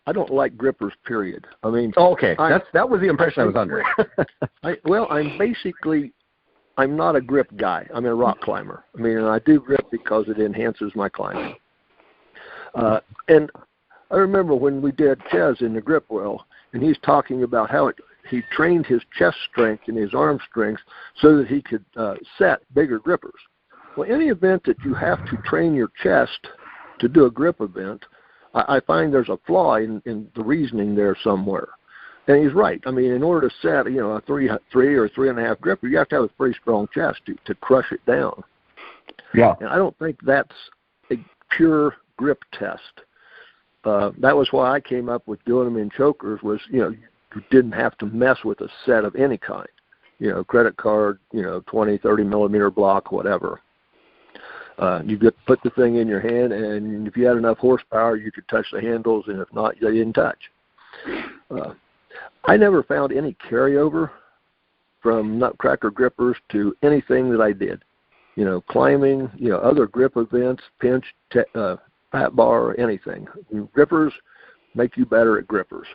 I don't like grippers, period. I mean, okay, that was the impression I was under. I'm not a grip guy. I'm a rock climber. I mean, and I do grip because it enhances my climbing. And I remember when we did Ches in the grip well, and he's talking about how he trained his chest strength and his arm strength so that he could set bigger grippers. Well, any event that you have to train your chest to do a grip event, I find there's a flaw in the reasoning there somewhere. And he's right. I mean, in order to set, a 3 or 3.5 gripper, you have to have a pretty strong chest to crush it down. Yeah. And I don't think that's a pure grip test. That was why I came up with doing them in chokers was, you didn't have to mess with a set of any kind. credit card, 20, 30 millimeter block, whatever. You get put the thing in your hand, and if you had enough horsepower, you could touch the handles, and if not, they didn't touch. I never found any carryover from nutcracker grippers to anything that I did. Climbing, other grip events, pinch, fat bar, anything. Grippers make you better at grippers.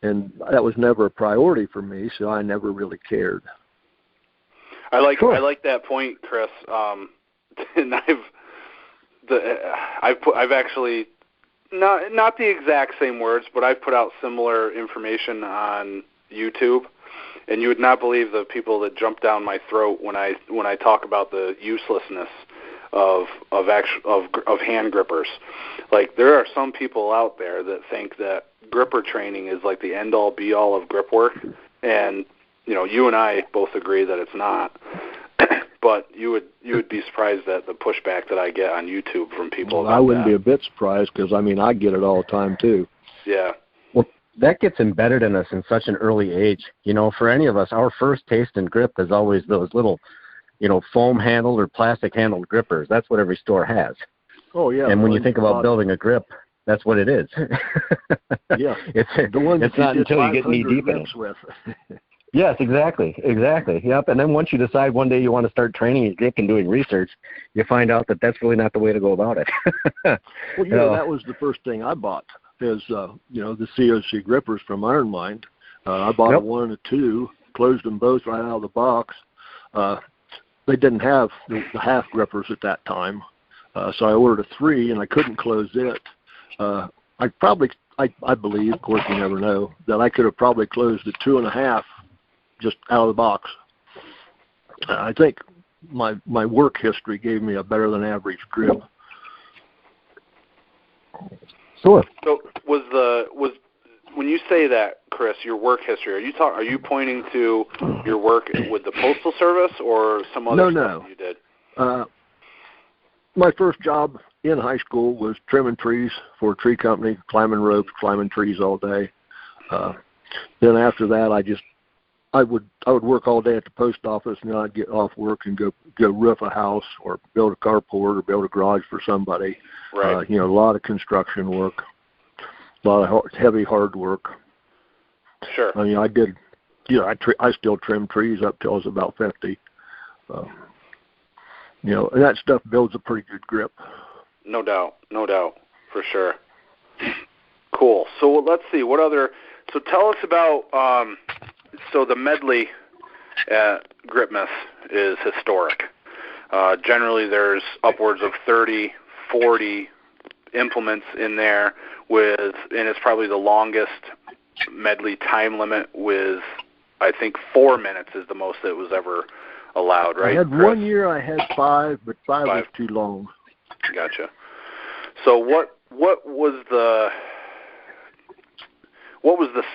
And that was never a priority for me, so I never really cared. I like that point, Chris. And I've actually not the exact same words, but I've put out similar information on YouTube, and you would not believe the people that jump down my throat when I talk about the uselessness of hand grippers. Like, there are some people out there that think that gripper training is like the end all be all of grip work, and you and I both agree that it's not. But you would be surprised at the pushback that I get on YouTube from people. I wouldn't be a bit surprised, because I get it all the time too. Yeah. Well, that gets embedded in us in such an early age. For any of us, our first taste in grip is always those little, foam handled or plastic handled grippers. That's what every store has. Oh yeah. And when you think about building a grip, that's what it is. Yeah. It's not until you get knee deep in it. With. Yes, exactly. Yep. And then once you decide one day you want to start training your grip and doing research, you find out that that's really not the way to go about it. Well, that was the first thing I bought is, the COC grippers from Iron Mind. I bought a 1 and a 2, closed them both right out of the box. They didn't have the half grippers at that time, so I ordered a 3, and I couldn't close it. I believe, of course you never know, that I could have probably closed the 2.5 just out of the box. I think my work history gave me a better than average grip. Sure. So was when you say that, Chris, your work history, are you pointing to your work with the Postal Service or some other stuff you did? My first job in high school was trimming trees for a tree company, climbing ropes, climbing trees all day. Then after that, I would work all day at the post office, and then I'd get off work and go roof a house or build a carport or build a garage for somebody. Right. A lot of construction work, a lot of heavy, hard work. Sure. I did. I still trim trees up till I was about 50. And that stuff builds a pretty good grip. No doubt, for sure. Cool. So let's see, what other, so tell us about, so the Medley at Gripmas is historic. Generally there's upwards of 30, 40 implements in there and it's probably the longest Medley time limit with, I think 4 minutes is the most that was ever allowed, right? I had Chris? 1 year I had 5, but 5 was too long. Gotcha. So what was the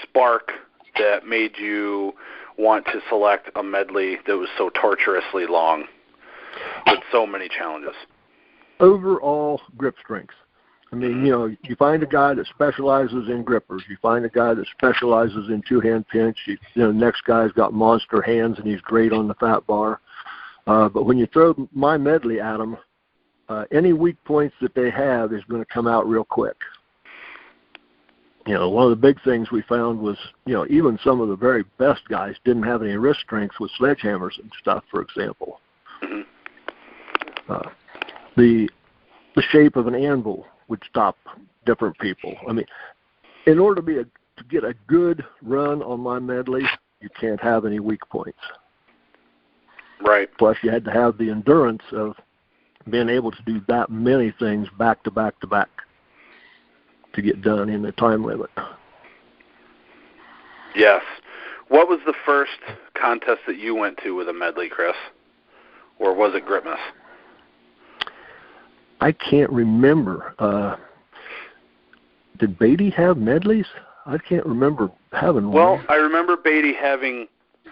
spark that made you want to select a Medley that was so torturously long with so many challenges? Overall grip strength. I mean, you find a guy that specializes in grippers. You find a guy that specializes in two-hand pinch. The next guy's got monster hands, and he's great on the fat bar. But when you throw my Medley at them, any weak points that they have is going to come out real quick. One of the big things we found was, even some of the very best guys didn't have any wrist strength with sledgehammers and stuff, for example. The shape of an anvil would stop different people. I mean, in order to get a good run on my Medley, you can't have any weak points. Right. Plus, you had to have the endurance of being able to do that many things back to back to back to get done in the time limit. Yes. What was the first contest that you went to with a Medley, Chris? Or was it Gripmas? I can't remember. Did Beatty have Medleys? I can't remember having one. Well, I remember Beatty having,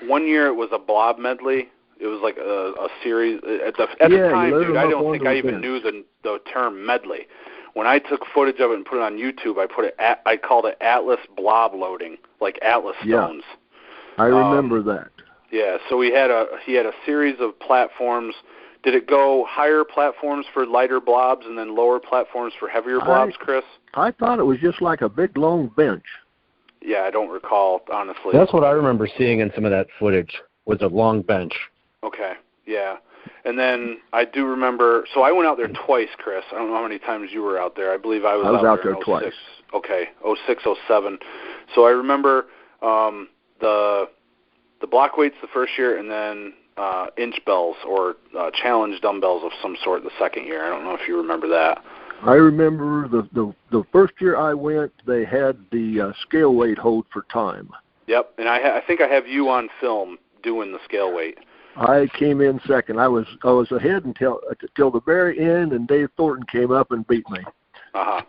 1 year it was a blob Medley. It was like a series. At the time, dude, I don't think I even knew the term Medley. When I took footage of it and put it on YouTube, I called it Atlas blob loading, like Atlas stones. I remember that. Yeah, so he had a series of platforms. Did it go higher platforms for lighter blobs and then lower platforms for heavier blobs, Chris? I thought it was just like a big long bench. Yeah, I don't recall, honestly. That's what I remember seeing in some of that footage, was a long bench. Okay, yeah. And then I do remember, so I went out there twice, Chris. I don't know how many times you were out there. I believe I was out there in twice. Okay, 06, 07. So I remember the block weights the first year, and then inch bells or challenge dumbbells of some sort the second year. I don't know if you remember that. I remember the first year I went, they had the scale weight hold for time. Yep, and I think I have you on film doing the scale weight. I came in second. I was ahead until the very end, and Dave Thornton came up and beat me. Uh-huh.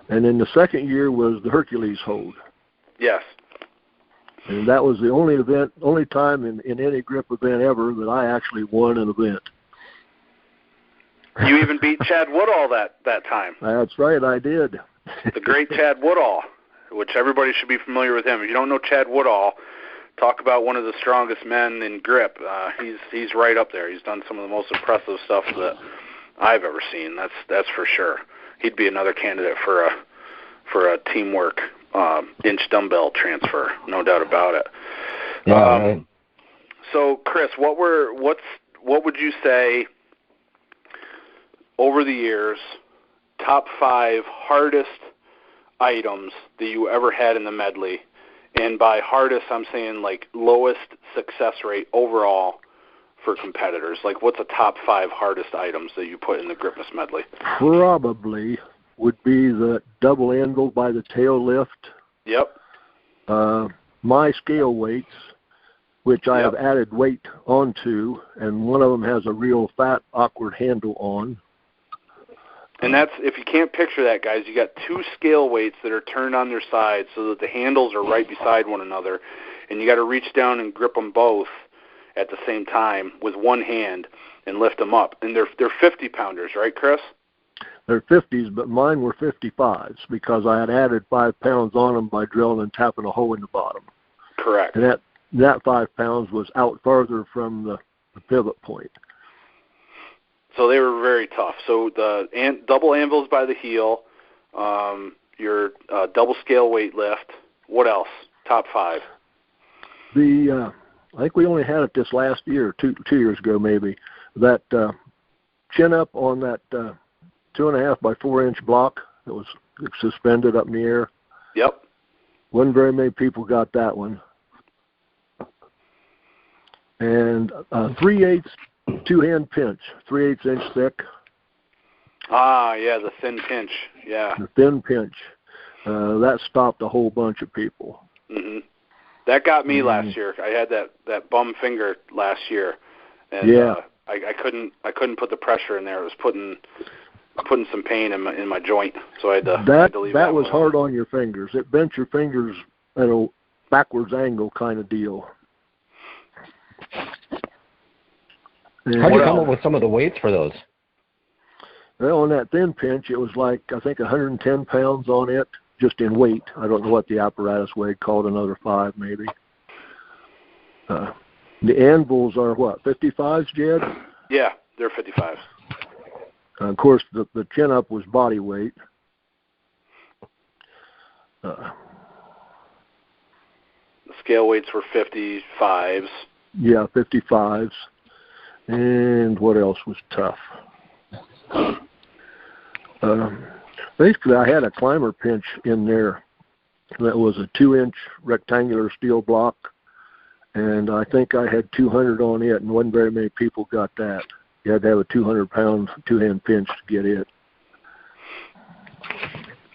And then the second year was the Hercules Hold. Yes. And that was the only time in any grip event ever that I actually won an event. You even beat Chad Woodall that time. That's right, I did. The great Chad Woodall, which everybody should be familiar with him. If you don't know Chad Woodall, talk about one of the strongest men in grip. He's right up there. He's done some of the most impressive stuff that I've ever seen. That's for sure. He'd be another candidate for a teamwork inch dumbbell transfer, no doubt about it. Yeah. So, Chris, what would you say over the years, top 5 hardest items that you ever had in the medley? And by hardest, I'm saying like lowest success rate overall for competitors. Like, what's the top 5 hardest items that you put in the Gripmas medley? Probably would be the double anvil by the tail lift. Yep. My scale weights, which I have added weight onto, and one of them has a real fat, awkward handle on. And that's, if you can't picture that, guys, you got 2 scale weights that are turned on their sides so that the handles are right beside one another, and you got to reach down and grip them both at the same time with one hand and lift them up. And they're 50-pounders, right, Chris? They're 50s, but mine were 55s because I had added 5 pounds on them by drilling and tapping a hole in the bottom. Correct. And that 5 pounds was out farther from the pivot point. So they were very tough. So the double anvils by the heel, your double scale weight lift. What else? Top 5. I think we only had it this last year, two years ago maybe. That chin up on that 2.5 by 4 inch block that was suspended up in the air. Yep. Wasn't very many people got that one. And 3/8 2-hand pinch, 3/8 inch thick. Ah, yeah, the thin pinch. Yeah. The thin pinch. That stopped a whole bunch of people. Mm-hmm. That got me last year. I had that bum finger last year, and yeah. I couldn't put the pressure in there. It was putting some pain in my joint, so I had to leave that was hard on your fingers. It bent your fingers at a backwards angle kind of deal. How'd you come up with some of the weights for those? Well, on that thin pinch, it was like, I think 110 pounds on it, just in weight. I don't know what the apparatus weighed, called another 5 maybe. The anvils are what, 55s, Jed? Yeah, they're 55s. Of course, the chin-up was body weight. The scale weights were 55s. Yeah, 55s. And what else was tough? Basically, I had a climber pinch in there that was a 2-inch rectangular steel block, and I think I had 200 on it, and wasn't very many people got that. You had to have a 200-pound 2-hand pinch to get it.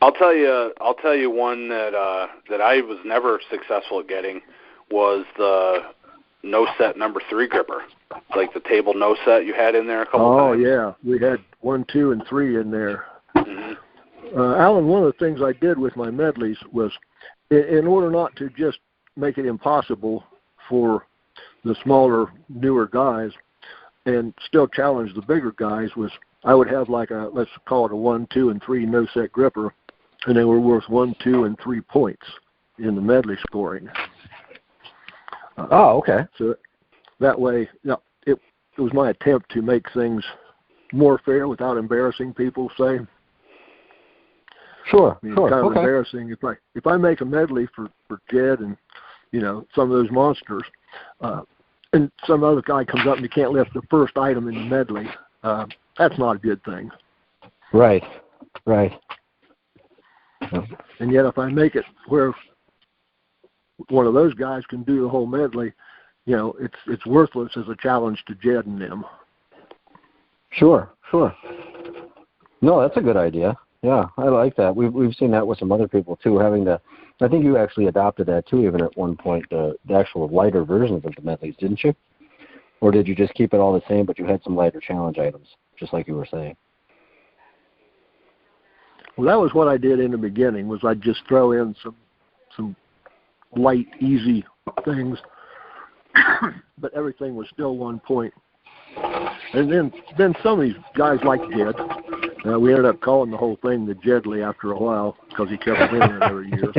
I'll tell you one that I was never successful at getting was the no set number 3 gripper, like the table no set you had in there a couple times. Oh yeah, we had 1, 2, and 3 in there. Mm-hmm. Alan, one of the things I did with my medleys was, in order not to just make it impossible for the smaller, newer guys, and still challenge the bigger guys, was I would have like let's call it a 1, 2, and 3 no set gripper, and they were worth 1, 2, and 3 points in the medley scoring. Okay. So that way, it was my attempt to make things more fair without embarrassing people, say. Sure, I mean, sure. It's kind of Okay. embarrassing if I make a medley for Jedd and some of those monsters, and some other guy comes up and you can't lift the first item in the medley. That's not a good thing. Right. And yet, if I make it where one of those guys can do the whole medley, it's worthless as a challenge to Jedd and them. Sure. No, that's a good idea. Yeah, I like that. We've seen that with some other people too, having to. I think you actually adopted that too, even at one point, the actual lighter versions of the medleys, didn't you? Or did you just keep it all the same, but you had some lighter challenge items, just like you were saying? Well, that was what I did in the beginning. Was I'd just throw in some light, easy things, but everything was still 1 point. And then some of these guys like Jedd. We ended up calling the whole thing the Jeddley after a while because he kept winning it every year.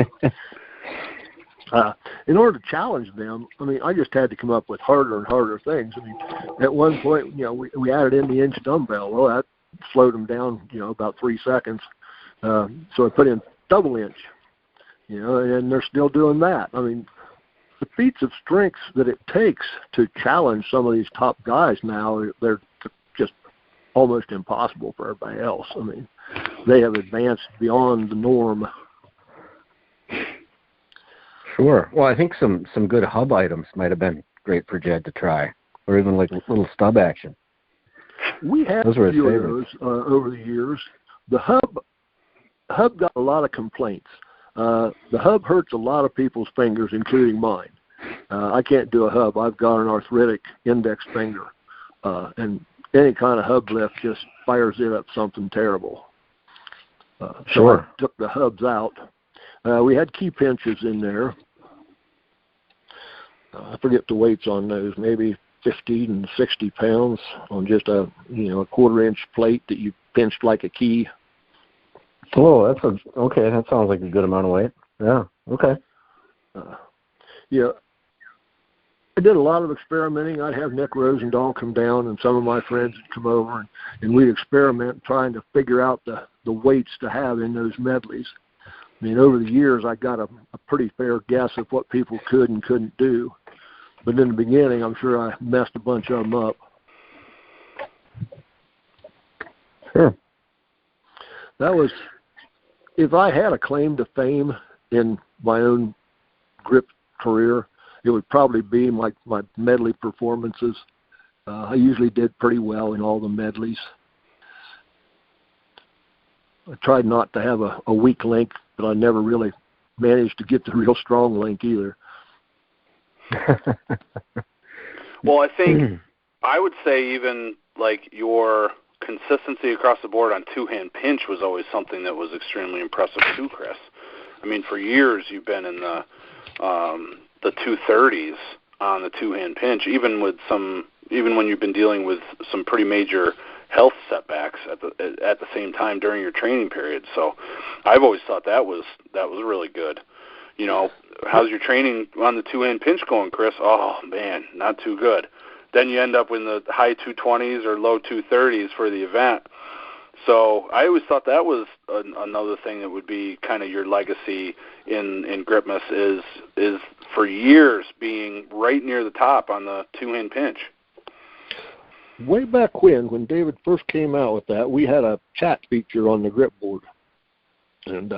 In order to challenge them, I just had to come up with harder and harder things. At one point, we added in the inch dumbbell. Well, that slowed them down, about 3 seconds. So I put in double inch, and they're still doing that. The feats of strength that it takes to challenge some of these top guys now, they're just almost impossible for everybody else. They have advanced beyond the norm. Sure. Well, I think some good hub items might have been great for Jedd to try, or even like little stub action. We had those were a few his of those over the years. The hub got a lot of complaints. The hub hurts a lot of people's fingers, including mine. I can't do a hub. I've got an arthritic index finger, and any kind of hub lift just fires it up something terrible. So I took the hubs out. We had key pinches in there. I forget the weights on those, maybe 50 and 60 pounds on just a 1/4-inch plate that you pinched like a key. Oh, okay. That sounds like a good amount of weight. Yeah. Okay. I did a lot of experimenting. I'd have Nick Rosendahl come down, and some of my friends would come over, and we'd experiment trying to figure out the weights to have in those medleys. Over the years, I got a pretty fair guess of what people could and couldn't do. But in the beginning, I'm sure I messed a bunch of them up. Sure. That was, if I had a claim to fame in my own grip career, it would probably be my medley performances. I usually did pretty well in all the medleys. I tried not to have a weak link, but I never really managed to get the real strong link either. Well, I think I would say even like your consistency across the board on two-hand pinch was always something that was extremely impressive too, Chris. For years you've been in the 230s on the two-hand pinch, even when you've been dealing with some pretty major health setbacks at the same time during your training period. So I've always thought that was really good. How's your training on the two-hand pinch going, Chris? Oh man, not too good. Then you end up in the high 220s or low 230s for the event. So I always thought that was another thing that would be kind of your legacy in Gripmas is for years being right near the top on the two-hand pinch. Way back when David first came out with that, we had a chat feature on the grip board. And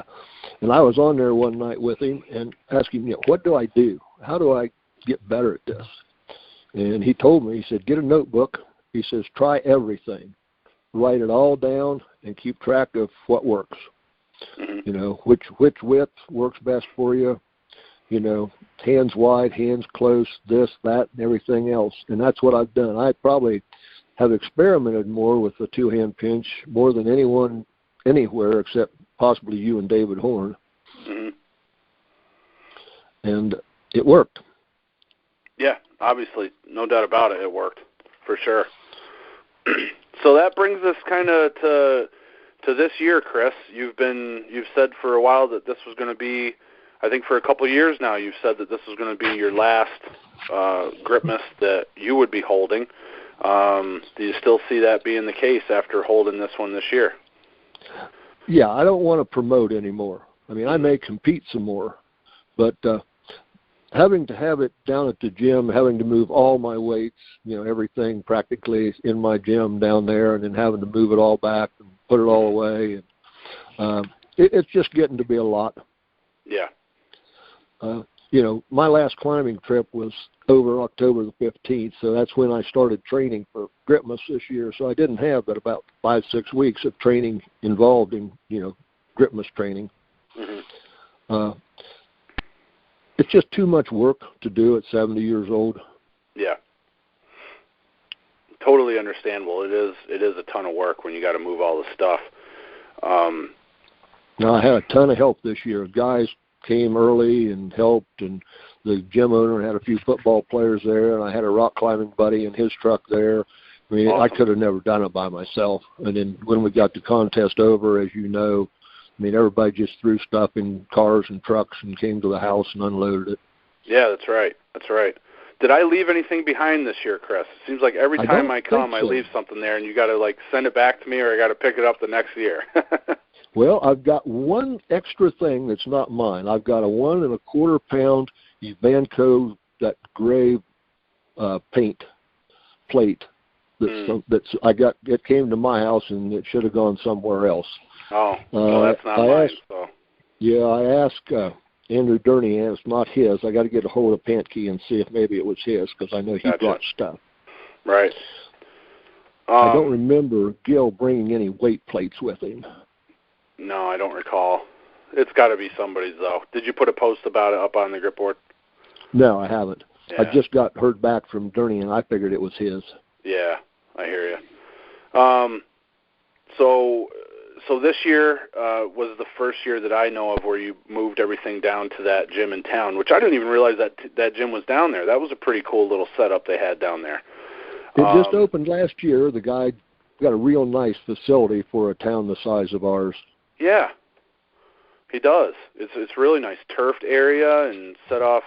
I was on there one night with him and asking him, what do I do? How do I get better at this? And he told me, he said, get a notebook. He says, try everything. Write it all down and keep track of what works. Mm-hmm. Which width works best for you. Hands wide, hands close, this, that, and everything else. And that's what I've done. I probably have experimented more with the two-hand pinch more than anyone anywhere except possibly you and David Horn. Mm-hmm. And it worked. Yeah, obviously, no doubt about it. It worked for sure. So that brings us kind of to this year, Chris. You've said for a while that this was going to be, I think for a couple of years now, you've said that this was going to be your last Gripmas that you would be holding. Do you still see that being the case after holding this one this year? Yeah, I don't want to promote anymore. I mean, I may compete some more, but having to have it down at the gym, having to move all my weights, everything practically in my gym down there, and then having to move it all back and put it all away, and it's just getting to be a lot. Yeah. My last climbing trip was over October the 15th, so that's when I started training for Gripmas this year. So I didn't have but about 5-6 weeks of training involved in, Gripmas training. Mm-hmm. It's just too much work to do at 70 years old. Yeah. Totally understandable. It is a ton of work when you got to move all the stuff. Now, I had a ton of help this year. Guys came early and helped, and the gym owner had a few football players there, and I had a rock climbing buddy in his truck there. I mean, awesome. I could have never done it by myself. And then when we got the contest over, as you know, I mean, everybody just threw stuff in cars and trucks and came to the house and unloaded it. Yeah, that's right. That's right. Did I leave anything behind this year, Chris? It seems like every time I come, I leave something there, and you got to, send it back to me, or I got to pick it up the next year. Well, I've got one extra thing that's not mine. I've got a 1 1/4 pound Avantco, that gray paint plate that's I got. It came to my house, and it should have gone somewhere else. Oh, well, that's not mine. Yeah, I asked Andrew Durney, and it's not his. I got to get a hold of Pantkey and see if maybe it was his, because I know he brought stuff. Right. I don't remember Gil bringing any weight plates with him. No, I don't recall. It's got to be somebody's, though. Did you put a post about it up on the grip board? No, I haven't. Yeah. I just heard back from Durney, and I figured it was his. Yeah, I hear you. So this year was the first year that I know of where you moved everything down to that gym in town, which I didn't even realize that gym was down there. That was a pretty cool little setup they had down there. It just opened last year. The guy got a real nice facility for a town the size of ours. Yeah, he does. It's really nice, turfed area, and set off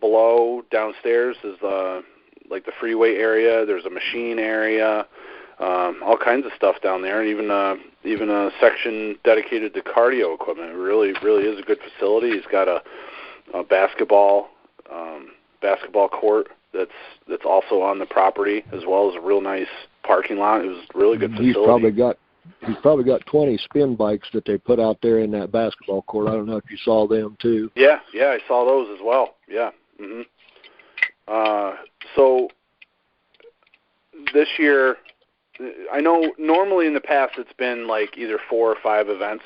below. Downstairs is the freeway area. There's a machine area, all kinds of stuff down there, and even a section dedicated to cardio equipment. It really is a good facility. He's got a basketball court that's also on the property, as well as a real nice parking lot. It was a really good facility. He's probably got 20 spin bikes that they put out there in that basketball court. I don't know if you saw them too. Yeah, I saw those as well. Yeah. Mm-hmm. So this year, I know normally in the past it's been either 4 or 5 events,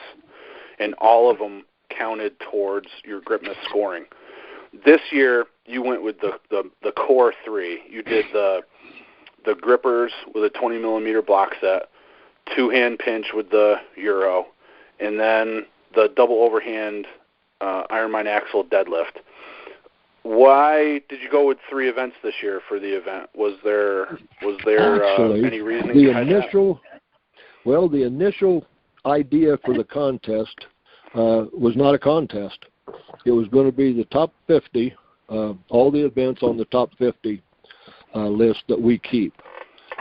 and all of them counted towards your Gripmas scoring. This year, you went with the core 3. You did the grippers with a 20 millimeter block set, 2-hand pinch with the Euro, and then the double overhand Ironmine axle deadlift. Why did you go with 3 events this year for the event? Was there Actually, any reasoning behind that? Well, the initial idea for the contest was not a contest. It was going to be the top 50, all the events on the top 50 list that we keep.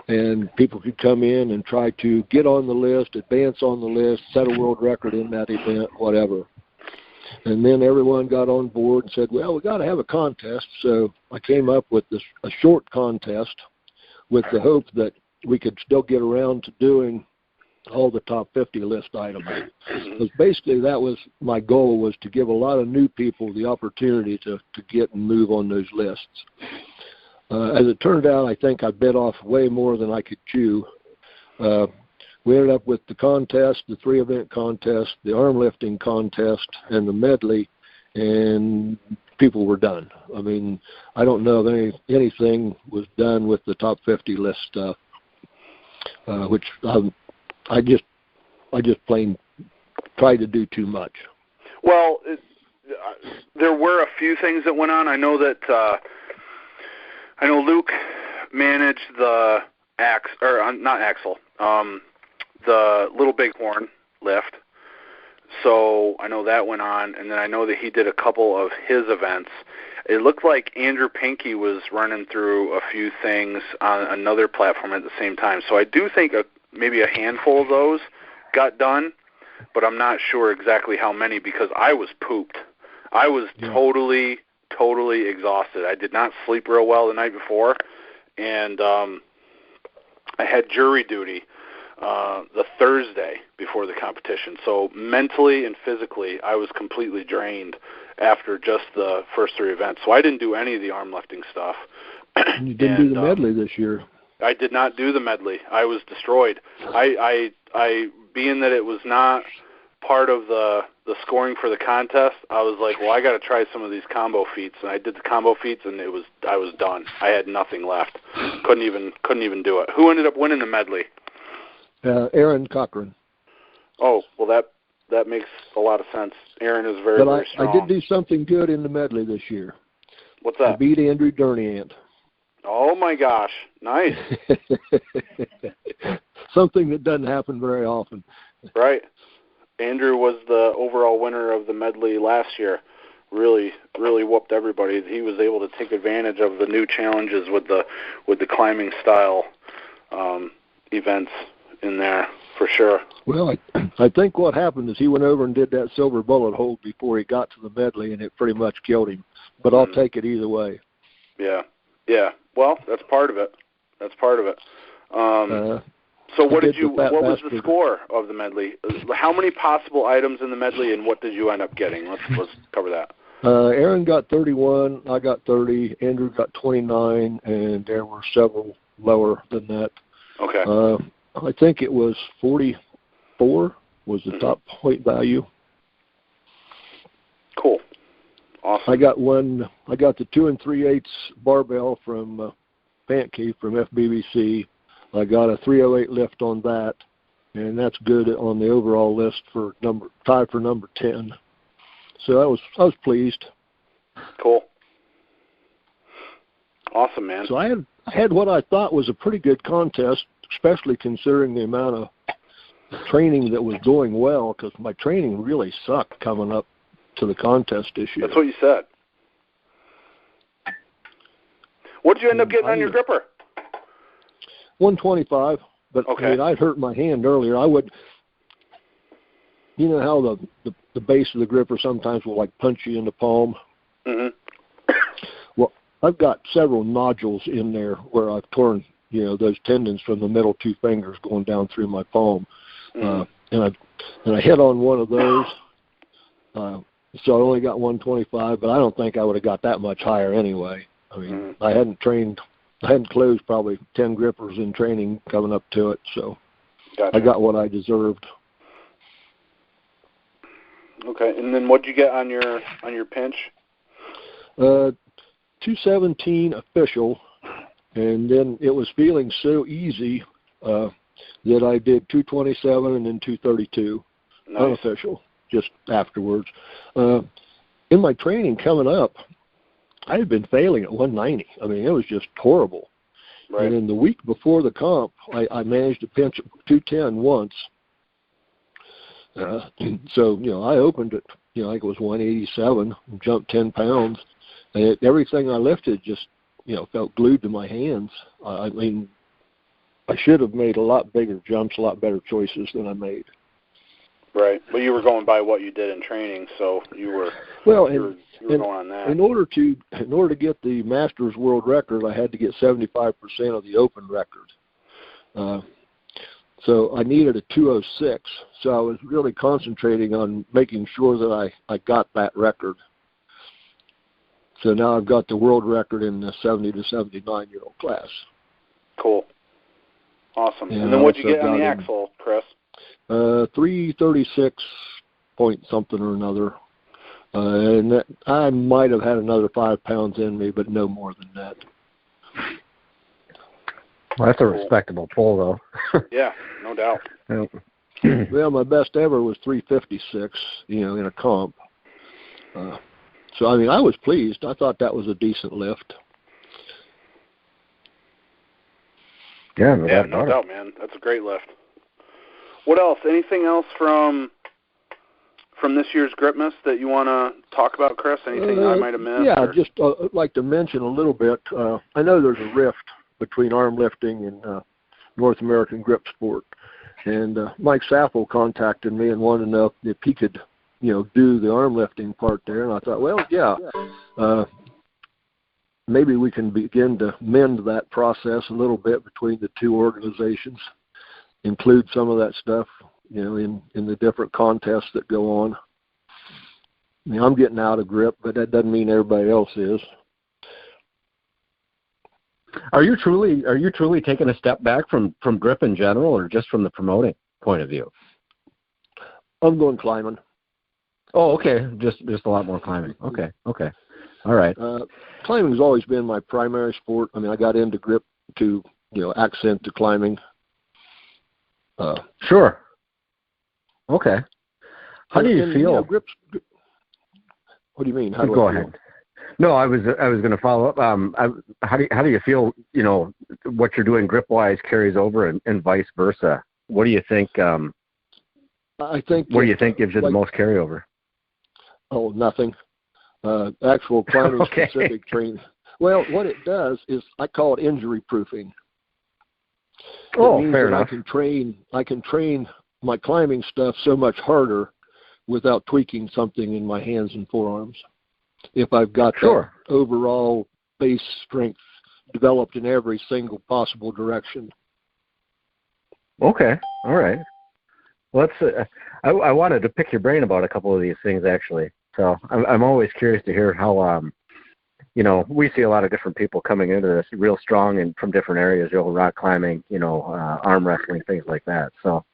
And people could come in and try to get on the list, advance on the list, set a world record in that event, whatever. And then everyone got on board and said, well, we got to have a contest. So I came up with a short contest with the hope that we could still get around to doing all the top 50 list items. Because basically that was my goal, was to give a lot of new people the opportunity to get and move on those lists. As it turned out, I think I bit off way more than I could chew. We ended up with the contest, the 3-event contest, the arm lifting contest, and the medley, and people were done. I mean, I don't know if anything was done with the top 50 list stuff, which I just plain tried to do too much. Well, there were a few things that went on. I know that Luke managed the the Little Bighorn lift. So I know that went on, and then I know that he did a couple of his events. it looked like Andrew Pinky was running through a few things on another platform at the same time. So I do think maybe a handful of those got done, but I'm not sure exactly how many because I was pooped. I was totally exhausted. I did not sleep real well the night before, and I had jury duty the Thursday before the competition. So mentally and physically, I was completely drained after just the first 3 events. So I didn't do any of the arm lifting stuff. You didn't do the medley this year. I did not do the medley. I was destroyed. I being that it was not part of the scoring for the contest, I was like, well, I got to try some of these combo feats, and I did the combo feats, and I was done. I had nothing left. Couldn't even do it. Who ended up winning the medley? Aaron Cochran. Oh, well, that makes a lot of sense. Aaron is very strong. I did do something good in the medley this year. What's that? I beat Andrew Durniant. Oh my gosh, nice. Something that doesn't happen very often. Right. Andrew was the overall winner of the medley last year. Really whooped everybody. He was able to take advantage of the new challenges with the climbing style events in there for sure. Well, I think what happened is he went over and did that silver bullet hold before he got to the medley, and it pretty much killed him. But I'll take it either way. Yeah. Well, that's part of it. So what was the score of the medley? How many possible items in the medley, and what did you end up getting? Let's cover that. Aaron got 31, I got 30, Andrew got 29, and there were several lower than that. Okay. I think it was 44 was the top point value. Cool. Awesome. I got the 2 3/8 barbell from Pancake from FBBC. I got a 308 lift on that, and that's good on the overall list for tied for number 10. So I was pleased. Cool. Awesome, man. So I had what I thought was a pretty good contest, especially considering the amount of training that was going well, because my training really sucked coming up to the contest this year. That's what you said. What did you end up getting on your gripper? 125, but okay. I mean, I'd hurt my hand earlier. I would, you know how the base of the gripper sometimes will like punch you in the palm? Mm-hmm. Well, I've got several nodules in there where I've torn, those tendons from the middle 2 fingers going down through my palm. And I hit on one of those, so I only got 125, but I don't think I would have got that much higher anyway. I mean, I hadn't closed probably 10 grippers in training coming up to it, so gotcha. I got what I deserved. Okay, and then what'd you get on your pinch? 217 official, and then it was feeling so easy that I did 227 and then 232 unofficial just afterwards. In my training coming up, I had been failing at 190. I mean, it was just horrible. Right. And then the week before the comp, I managed to pinch 210 once. So, I opened it, I think it was 187, and jumped 10 pounds. And everything I lifted just, felt glued to my hands. I mean, I should have made a lot bigger jumps, a lot better choices than I made. Right. Well, you were going by what you did in training, so you were going on that. In order to get the Masters World Record, I had to get 75% of the Open record. So I needed a 206. So I was really concentrating on making sure that I got that record. So now I've got the world record in the 70 to 79-year-old class. Cool. Awesome. And then what'd you get on the axle, Chris? 336 point something or another. And that, I might have had another 5 pounds in me, but no more than that. Well, that's a respectable pull, though. Yeah, no doubt. Well, my best ever was 356, in a comp. So, I mean, I was pleased. I thought that was a decent lift. Yeah, no doubt, man. That's a great lift. What else? Anything else from from this year's Gripmas that you want to talk about, Chris? Anything I might have missed? Yeah, just like to mention a little bit. I know there's a rift between arm lifting and North American grip sport. And Mike Sappel contacted me and wanted to know if he could, do the arm lifting part there. And I thought, well, yeah, maybe we can begin to mend that process a little bit between the two organizations, include some of that stuff, in the different contests that go on. I'm getting out of grip, but that doesn't mean everybody else is. Are you truly taking a step back from grip in general, or just from the promoting point of view? I'm going climbing. Oh, okay. Just a lot more climbing. Okay. All right. Climbing's always been my primary sport. I got into grip to, accent to climbing. Sure. Okay. How do you feel? Grips. What do you mean? Go ahead. No, I was going to follow up. How do you feel? What you're doing grip wise carries over, and vice versa. What do you think? I think. What do you think gives you the most carryover? Oh, nothing. Actual climbing specific training. Well, what it does is I call it injury proofing. Oh, fair enough. I can train my climbing stuff so much harder without tweaking something in my hands and forearms. If I've got that overall base strength developed in every single possible direction. Okay, all right. Well, I wanted to pick your brain about a couple of these things, actually. So I'm always curious to hear how, we see a lot of different people coming into this real strong and from different areas, rock climbing, arm wrestling, things like that. So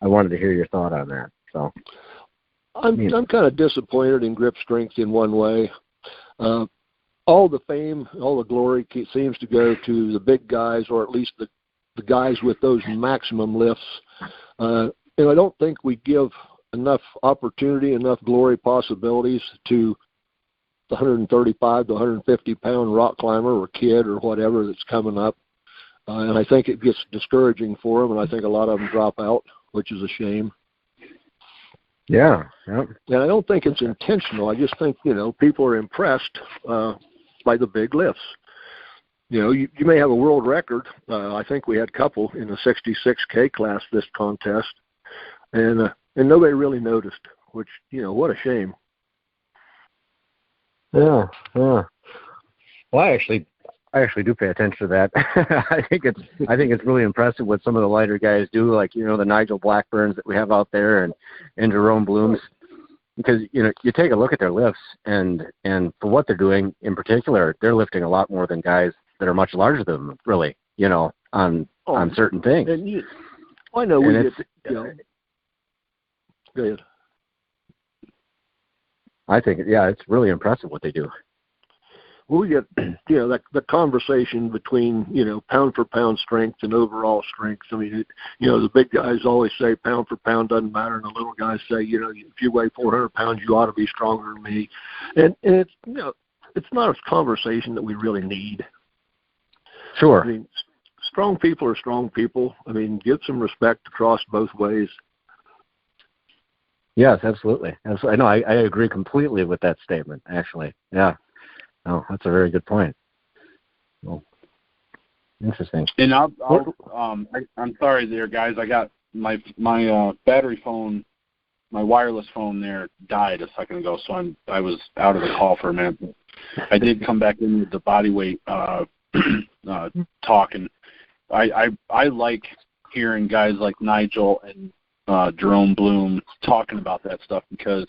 I wanted to hear your thought on that. So I'm kind of disappointed in grip strength in one way. All the fame, all the glory seems to go to the big guys, or at least the guys with those maximum lifts. And I don't think we give enough opportunity, enough glory possibilities to the 135 to 150 pound rock climber or kid or whatever that's coming up. And I think it gets discouraging for them, and I think a lot of them drop out, which is a shame. Yeah. And I don't think it's intentional. I just think, people are impressed by the big lifts. You may have a world record. I think we had a couple in the 66K class this contest, and nobody really noticed, which, what a shame. Yeah. Well, I actually do pay attention to that. I think it's really impressive what some of the lighter guys do, like the Nigel Blackburns that we have out there, and Jerome Blooms, because you take a look at their lifts, and for what they're doing in particular, they're lifting a lot more than guys that are much larger than them, really, on certain things. And I know we get, go ahead. I think, it's really impressive what they do. Well, we get, the conversation between, pound for pound strength and overall strength. I mean, the big guys always say pound for pound doesn't matter, and the little guys say, if you weigh 400 pounds, you ought to be stronger than me. And it's, it's not a conversation that we really need. Sure. I mean, strong people are strong people. I mean, give some respect across both ways. Yes, absolutely. I know. I agree completely with that statement, actually. Yeah. Oh, that's a very good point. Well, interesting. And I'm sorry there, guys. I got my battery phone, my wireless phone there died a second ago, so I was out of the call for a minute. I did come back in with the body weight talk, and I like hearing guys like Nigel and Jerome Bloom talking about that stuff, because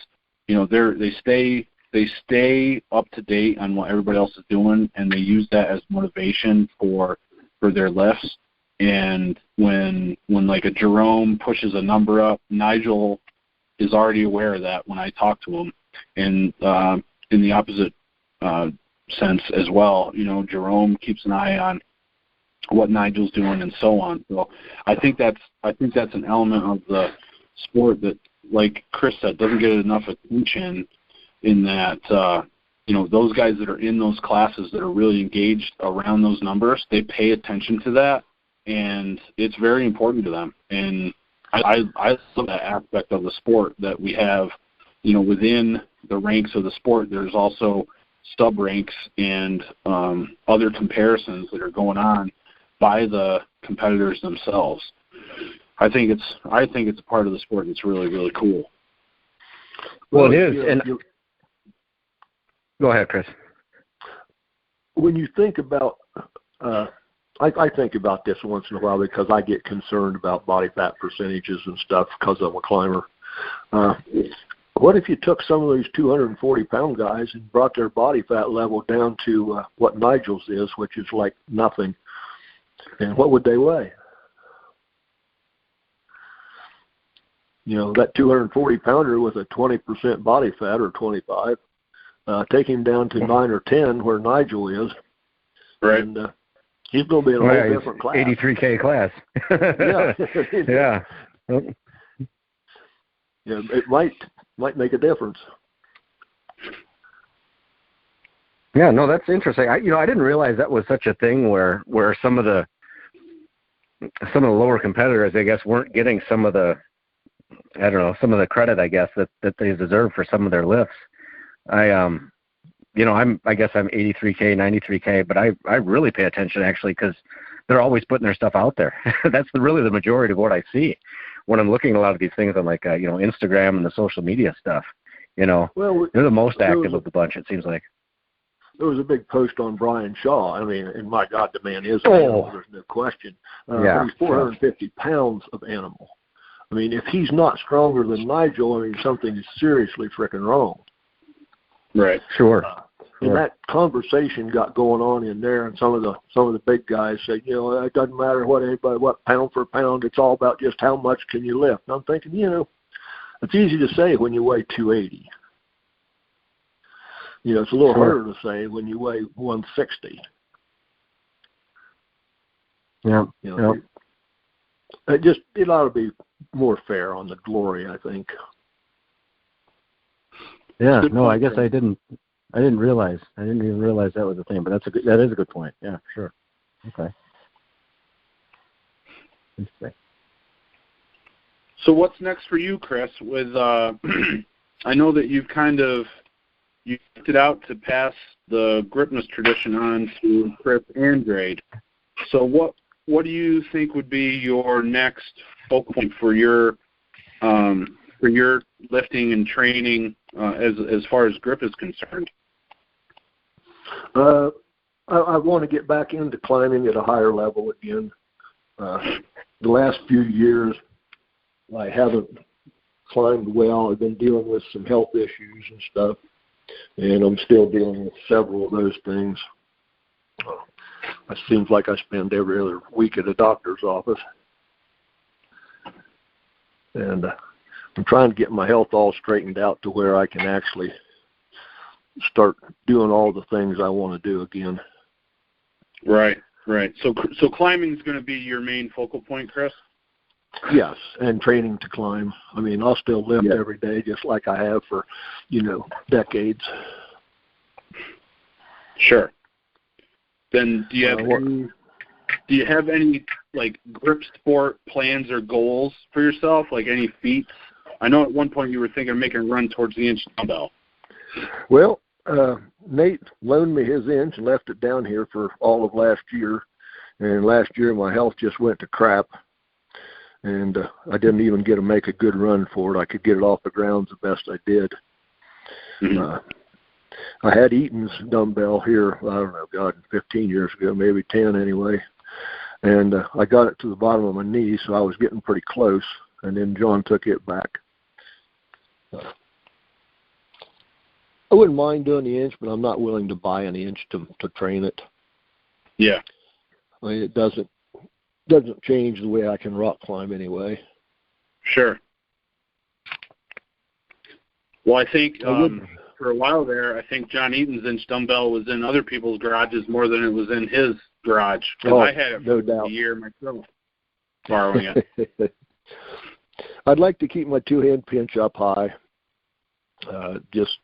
they stay up to date on what everybody else is doing, and they use that as motivation for their lifts. And when like a Jerome pushes a number up, Nigel is already aware of that when I talk to him. And in the opposite sense as well, Jerome keeps an eye on what Nigel's doing and so on. So I think that's an element of the sport that, like Chris said, doesn't get enough attention, in that those guys that are in those classes that are really engaged around those numbers, they pay attention to that, and it's very important to them. And I love that aspect of the sport, that we have within the ranks of the sport, there's also sub-ranks and other comparisons that are going on by the competitors themselves. I think it's a part of the sport that's really, really cool. Well, it is. And go ahead, Chris. When you think about, I think about this once in a while because I get concerned about body fat percentages and stuff because I'm a climber. What if you took some of these 240-pound guys and brought their body fat level down to what Nigel's is, which is like nothing, and what would they weigh? That 240-pounder with a 20% body fat or 25, take him down to 9 or 10 where Nigel is, right? And he's going to be in a whole different class. 83K class. Yeah. Yeah, it might make a difference. Yeah, no, that's interesting. I didn't realize that was such a thing where some of the lower competitors, I guess, weren't getting some of the credit, I guess, that they deserve for some of their lifts. I guess I'm 83K, 93K, but I really pay attention actually because they're always putting their stuff out there. That's really the majority of what I see when I'm looking at a lot of these things on Instagram and the social media stuff. Well, they're the most active of the bunch, it seems like. There was a big post on Brian Shaw. I mean, and my God, the man is an animal. There's no question. He's 450 pounds of animal. I mean, if he's not stronger than Nigel, I mean, something is seriously freaking wrong. Right. Sure. And that conversation got going on in there, and some of the big guys said, it doesn't matter what pound for pound. It's all about just how much can you lift. And I'm thinking, it's easy to say when you weigh 280. It's a little harder to say when you weigh 160. Yeah. It ought to be more fair on the glory, I think. Yeah. No, I guess I didn't realize. I didn't even realize that was a thing. But that is a good point. Yeah. Sure. Okay. Interesting. So what's next for you, Chris? With I know that you picked it out to pass the Gripmas tradition on to Chris and grade. So what do you think would be your next focal point for your lifting and training as far as grip is concerned? I want to get back into climbing at a higher level again. The last few years, I haven't climbed well. I've been dealing with some health issues and stuff, and I'm still dealing with several of those things. It seems like I spend every other week at a doctor's office. And I'm trying to get my health all straightened out to where I can actually start doing all the things I want to do again. Right. So climbing is going to be your main focal point, Chris? Yes, and training to climb. I mean, I'll still lift every day just like I have for, decades. Sure. Then do you have any like grip sport plans or goals for yourself, like any feats? I know at one point you were thinking of making a run towards the inch dumbbell. Well, Nate loaned me his inch and left it down here for all of last year. And last year my health just went to crap. And I didn't even get to make a good run for it. I could get it off the ground the best I did. Mm-hmm. I had Eaton's dumbbell here, I don't know, 15 years ago, maybe 10 anyway. And I got it to the bottom of my knee, so I was getting pretty close. And then John took it back. I wouldn't mind doing the inch, but I'm not willing to buy an inch to train it. Yeah. I mean, it doesn't change the way I can rock climb anyway. Sure. Well, I think for a while there, I think John Eaton's inch dumbbell was in other people's garages more than it was in his garage. Because I had it for a year myself, borrowing it. I'd like to keep my two-hand pinch up high. Just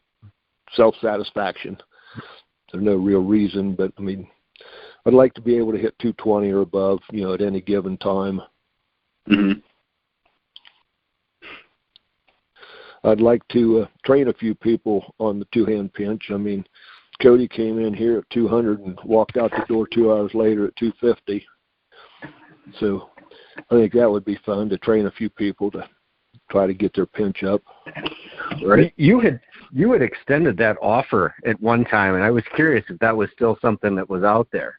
self-satisfaction. There's no real reason, but, I mean, I'd like to be able to hit 220 or above, at any given time. Mm-hmm. I'd like to train a few people on the two-hand pinch. I mean, Cody came in here at 200 and walked out the door 2 hours later at 250. So I think that would be fun to train a few people to try to get their pinch up. Right. You had extended that offer at one time, and I was curious if that was still something that was out there.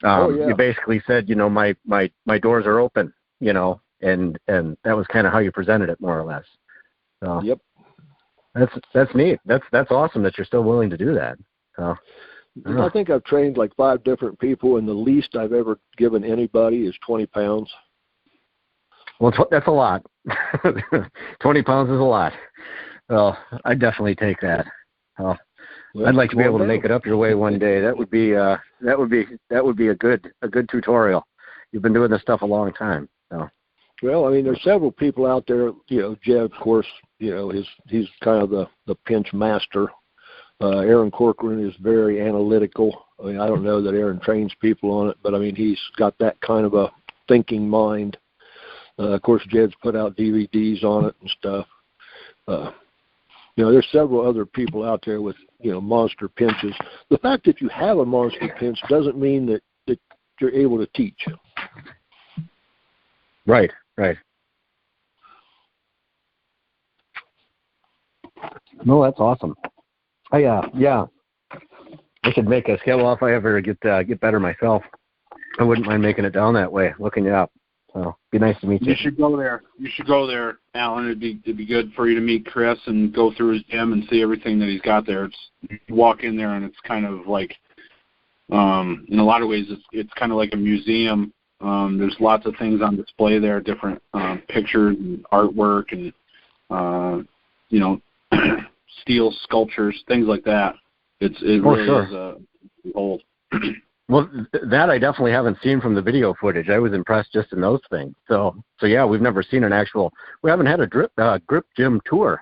Yeah. You basically said, my doors are open, and that was kind of how you presented it, more or less. So yep. That's neat. That's awesome that you're still willing to do that. So, I think I've trained like 5 different people, and the least I've ever given anybody is 20 pounds. Well, that's a lot. 20 pounds is a lot. Well, I'd definitely take that. Well, I'd like to be able to make it up your way one day. That would be a good tutorial. You've been doing this stuff a long time. So. Well, I mean, there's several people out there. Jed, of course, he's kind of the pinch master. Aaron Corcoran is very analytical. I mean, I don't know that Aaron trains people on it, but I mean, he's got that kind of a thinking mind. Of course, Jed's put out DVDs on it and stuff. There's several other people out there with, monster pinches. The fact that you have a monster pinch doesn't mean that you're able to teach. Right. No, that's awesome. I should make a schedule if I ever get better myself. I wouldn't mind making it down that way, looking you up. So be nice to meet you. You should go there, Alan. It'd be good for you to meet Chris and go through his gym and see everything that he's got there. You walk in there and it's kind of like, in a lot of ways, it's kind of like a museum. There's lots of things on display there, different pictures and artwork and steel sculptures, things like that. It really is a old. Well, that I definitely haven't seen from the video footage. I was impressed just in those things. So yeah, we've never seen we haven't had a grip gym tour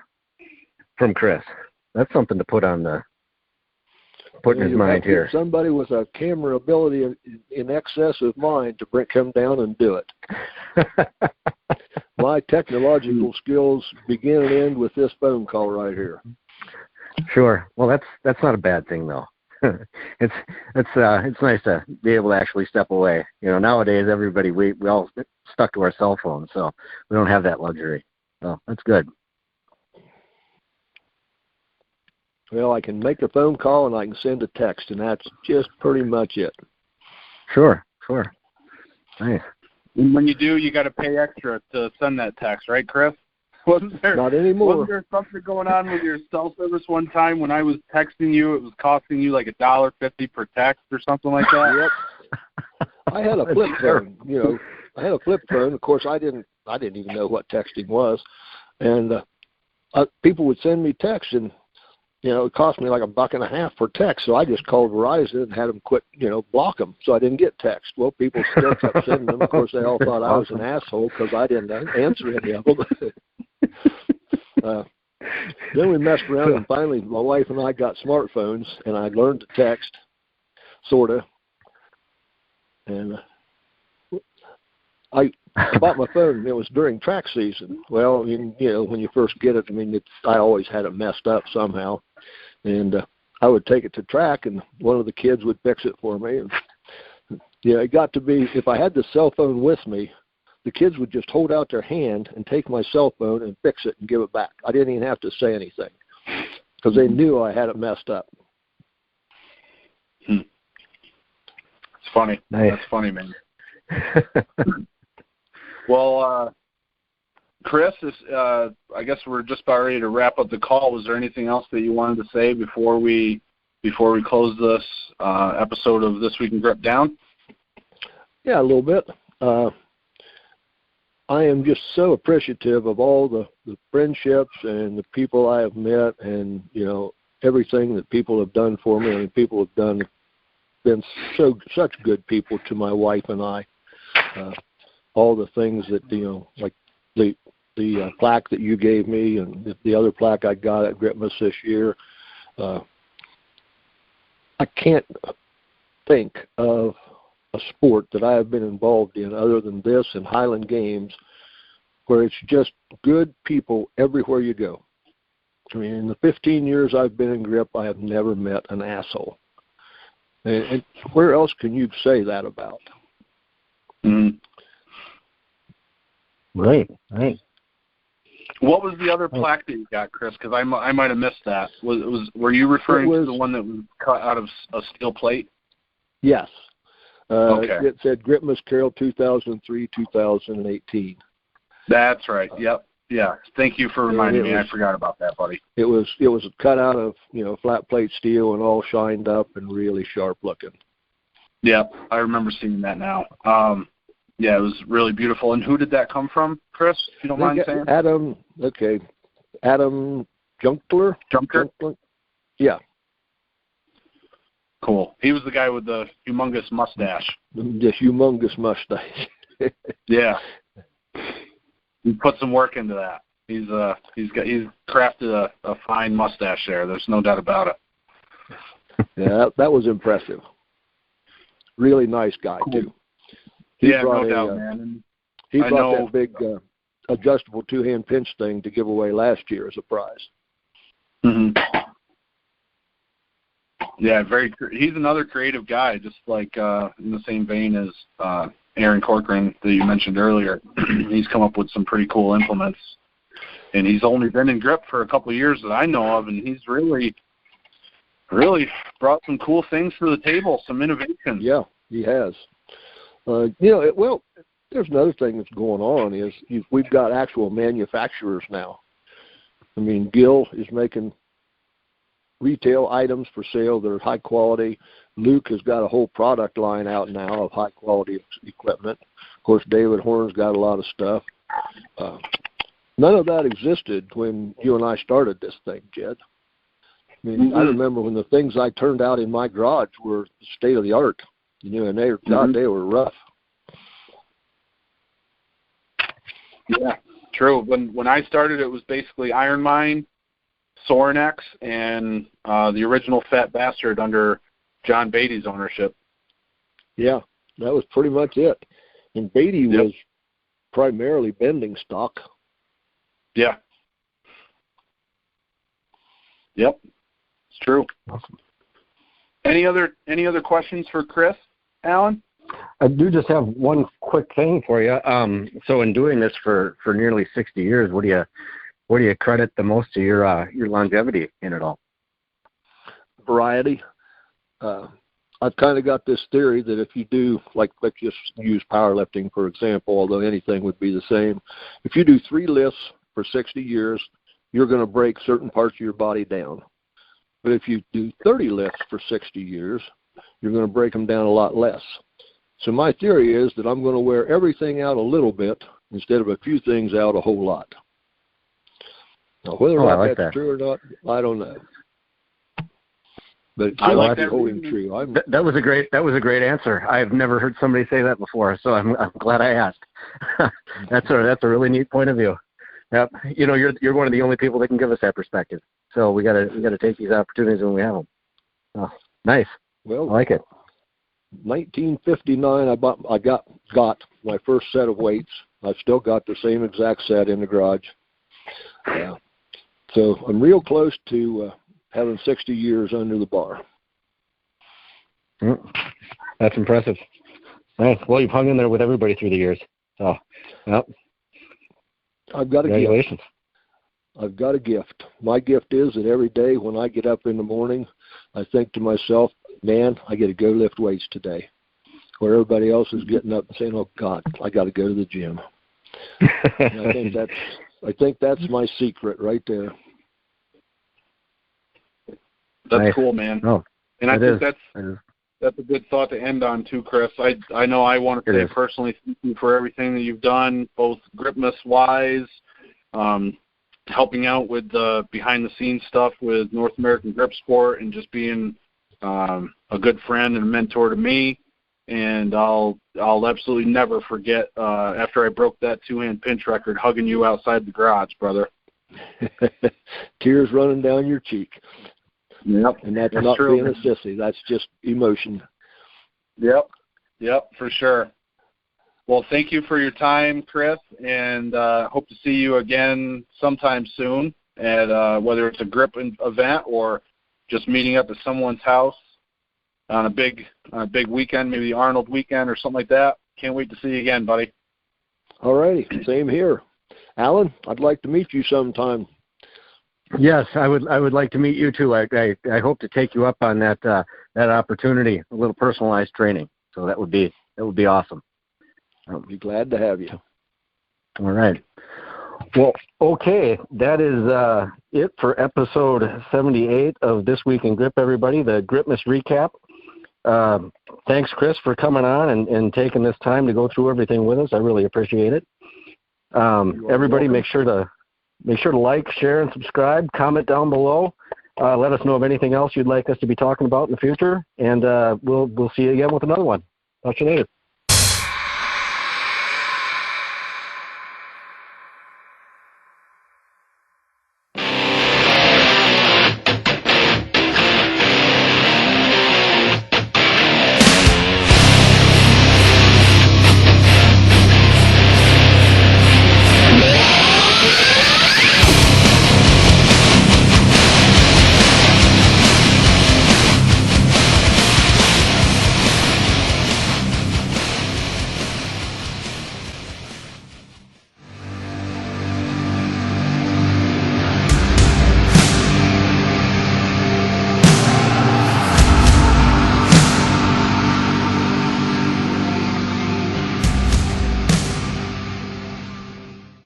from Chris. That's something to put in his mind here. Somebody with a camera ability in excess of mine to come down and do it. My technological skills begin and end with this phone call right here. Sure. Well, that's not a bad thing though. It's nice to be able to actually step away. Nowadays everybody we all stuck to our cell phones, so we don't have that luxury. So that's good. Well, I can make a phone call and I can send a text, and that's just pretty much it. Sure. Nice. And when you do, you got to pay extra to send that text, right, Chris? Not anymore. Wasn't there something going on with your cell service one time when I was texting you? It was costing you like $1.50 per text or something like that. Yep. I had a flip phone. I had a flip phone. Of course, I didn't even know what texting was, and people would send me texts, and it cost me like $1.50 per text. So I just called Verizon and had them quit, block them, so I didn't get text. Well, people still kept sending them. Of course, they all thought I was an asshole because I didn't answer any of them. Then we messed around, and finally my wife and I got smartphones, and I learned to text, sort of. And I bought my phone, and it was during track season. Well, when you first get it, I always had it messed up somehow. And I would take it to track, and one of the kids would fix it for me. And, it got to be, if I had the cell phone with me, the kids would just hold out their hand and take my cell phone and fix it and give it back. I didn't even have to say anything because they knew I had it messed up. It's funny. Nice. That's funny, man. Well, Chris, I guess we're just about ready to wrap up the call. Was there anything else that you wanted to say before we close this episode of This Week in Grip down? Yeah, a little bit. I am just so appreciative of all the friendships and the people I have met, and everything that people have done for me. People have been such good people to my wife and I. All the things that like the plaque that you gave me, and the other plaque I got at Gripmas this year. I can't think of a sport that I have been involved in other than this and Highland Games, where it's just good people everywhere you go. I mean, in the 15 years I've been in grip, I have never met an asshole. And where else can you say that about? Mm-hmm. Right. What was the other plaque that you got, Chris? Because I might have missed that. Were you referring to the one that was cut out of a steel plate? Yes. Okay. It said Gripmas Carol 2003-2018. That's right. Yep. Yeah. Thank you for reminding me. I forgot about that, buddy. It was cut out of flat plate steel and all shined up and really sharp looking. Yep. I remember seeing that now. Yeah, it was really beautiful. And who did that come from, Chris, if you don't mind saying? Adam Junkler. Junkler? Yeah. Cool. He was the guy with the humongous mustache. This humongous mustache. Yeah. He put some work into that. He's crafted a fine mustache there. There's no doubt about it. Yeah, that was impressive. Really nice guy, cool. too. No doubt, man. He brought that big adjustable two-hand pinch thing to give away last year as a prize. Mm-hmm. Yeah, he's another creative guy, just like in the same vein as Aaron Corcoran that you mentioned earlier. He's come up with some pretty cool implements. And he's only been in grip for a couple of years that I know of, and he's really brought some cool things to the table, some innovations. Yeah, he has. There's another thing that's going on is we've got actual manufacturers now. I mean, Gil is making retail items for sale that are high quality. Luke has got a whole product line out now of high quality equipment. Of course, David Horn's got a lot of stuff. None of that existed when you and I started this thing, Jed. I mean, I remember when the things I turned out in my garage were state of the art, and they were rough. Yeah, true. When I started, it was basically Iron Mine, Sorinex, and the original Fat Bastard under John Beatty's ownership. Yeah, that was pretty much it. And Beatty was primarily bending stock. Yeah. Yep. It's true. Awesome. Any other questions for Chris, Alan? I do just have one quick thing for you. So in doing this for nearly 60 years, what do you credit the most to your longevity in it all? Variety. I've kind of got this theory that if you do, let's just use powerlifting, for example, although anything would be the same. If you do 3 lifts for 60 years, you're going to break certain parts of your body down. But if you do 30 lifts for 60 years, you're going to break them down a lot less. So my theory is that I'm going to wear everything out a little bit instead of a few things out a whole lot. Now, whether or not that's true or not, I don't know. But it seems like it's holding true. That was a great answer. I've never heard somebody say that before, so I'm glad I asked. That's a really neat point of view. Yep. You're one of the only people that can give us that perspective. So we gotta take these opportunities when we have them. Oh, nice. Well, I like it. 1959, I got my first set of weights. I've still got the same exact set in the garage. Yeah. So I'm real close to having 60 years under the bar. That's impressive. Nice. Well, you've hung in there with everybody through the years. So, yep. I've got a Congratulations. gift. I've got a gift. My gift is that every day when I get up in the morning, I think to myself, man, I get to go lift weights today. Where everybody else is getting up and saying, oh, God, I got to go to the gym. And I think that's my secret right there. That's nice. Cool, man. Oh, and I think that's a good thought to end on too, Chris. I know I want to say personally thank you for everything that you've done, both Gripmas-wise, helping out with the behind-the-scenes stuff with North American Grip Sport, and just being a good friend and a mentor to me. And I'll absolutely never forget after I broke that 2-hand pinch record, hugging you outside the garage, brother. Tears running down your cheek. Yep. And that's not true. Being a sissy. That's just emotion. Yep, for sure. Well, thank you for your time, Chris, and hope to see you again sometime soon. at whether it's a grip event or just meeting up at someone's house on a big weekend, maybe the Arnold weekend or something like that. Can't wait to see you again, buddy. All righty, same here. Alan, I'd like to meet you sometime. Yes, I would like to meet you too. I hope to take you up on that opportunity, a little personalized training. So that would be awesome. I'll be glad to have you. All right. Well, okay, that is it for episode 78 of This Week in Grip, everybody, the Gripmas recap. Thanks, Chris, for coming on and taking this time to go through everything with us. I really appreciate it. Everybody, make sure to like, share, and subscribe. Comment down below. Let us know of anything else you'd like us to be talking about in the future, and we'll see you again with another one. Talk to you later.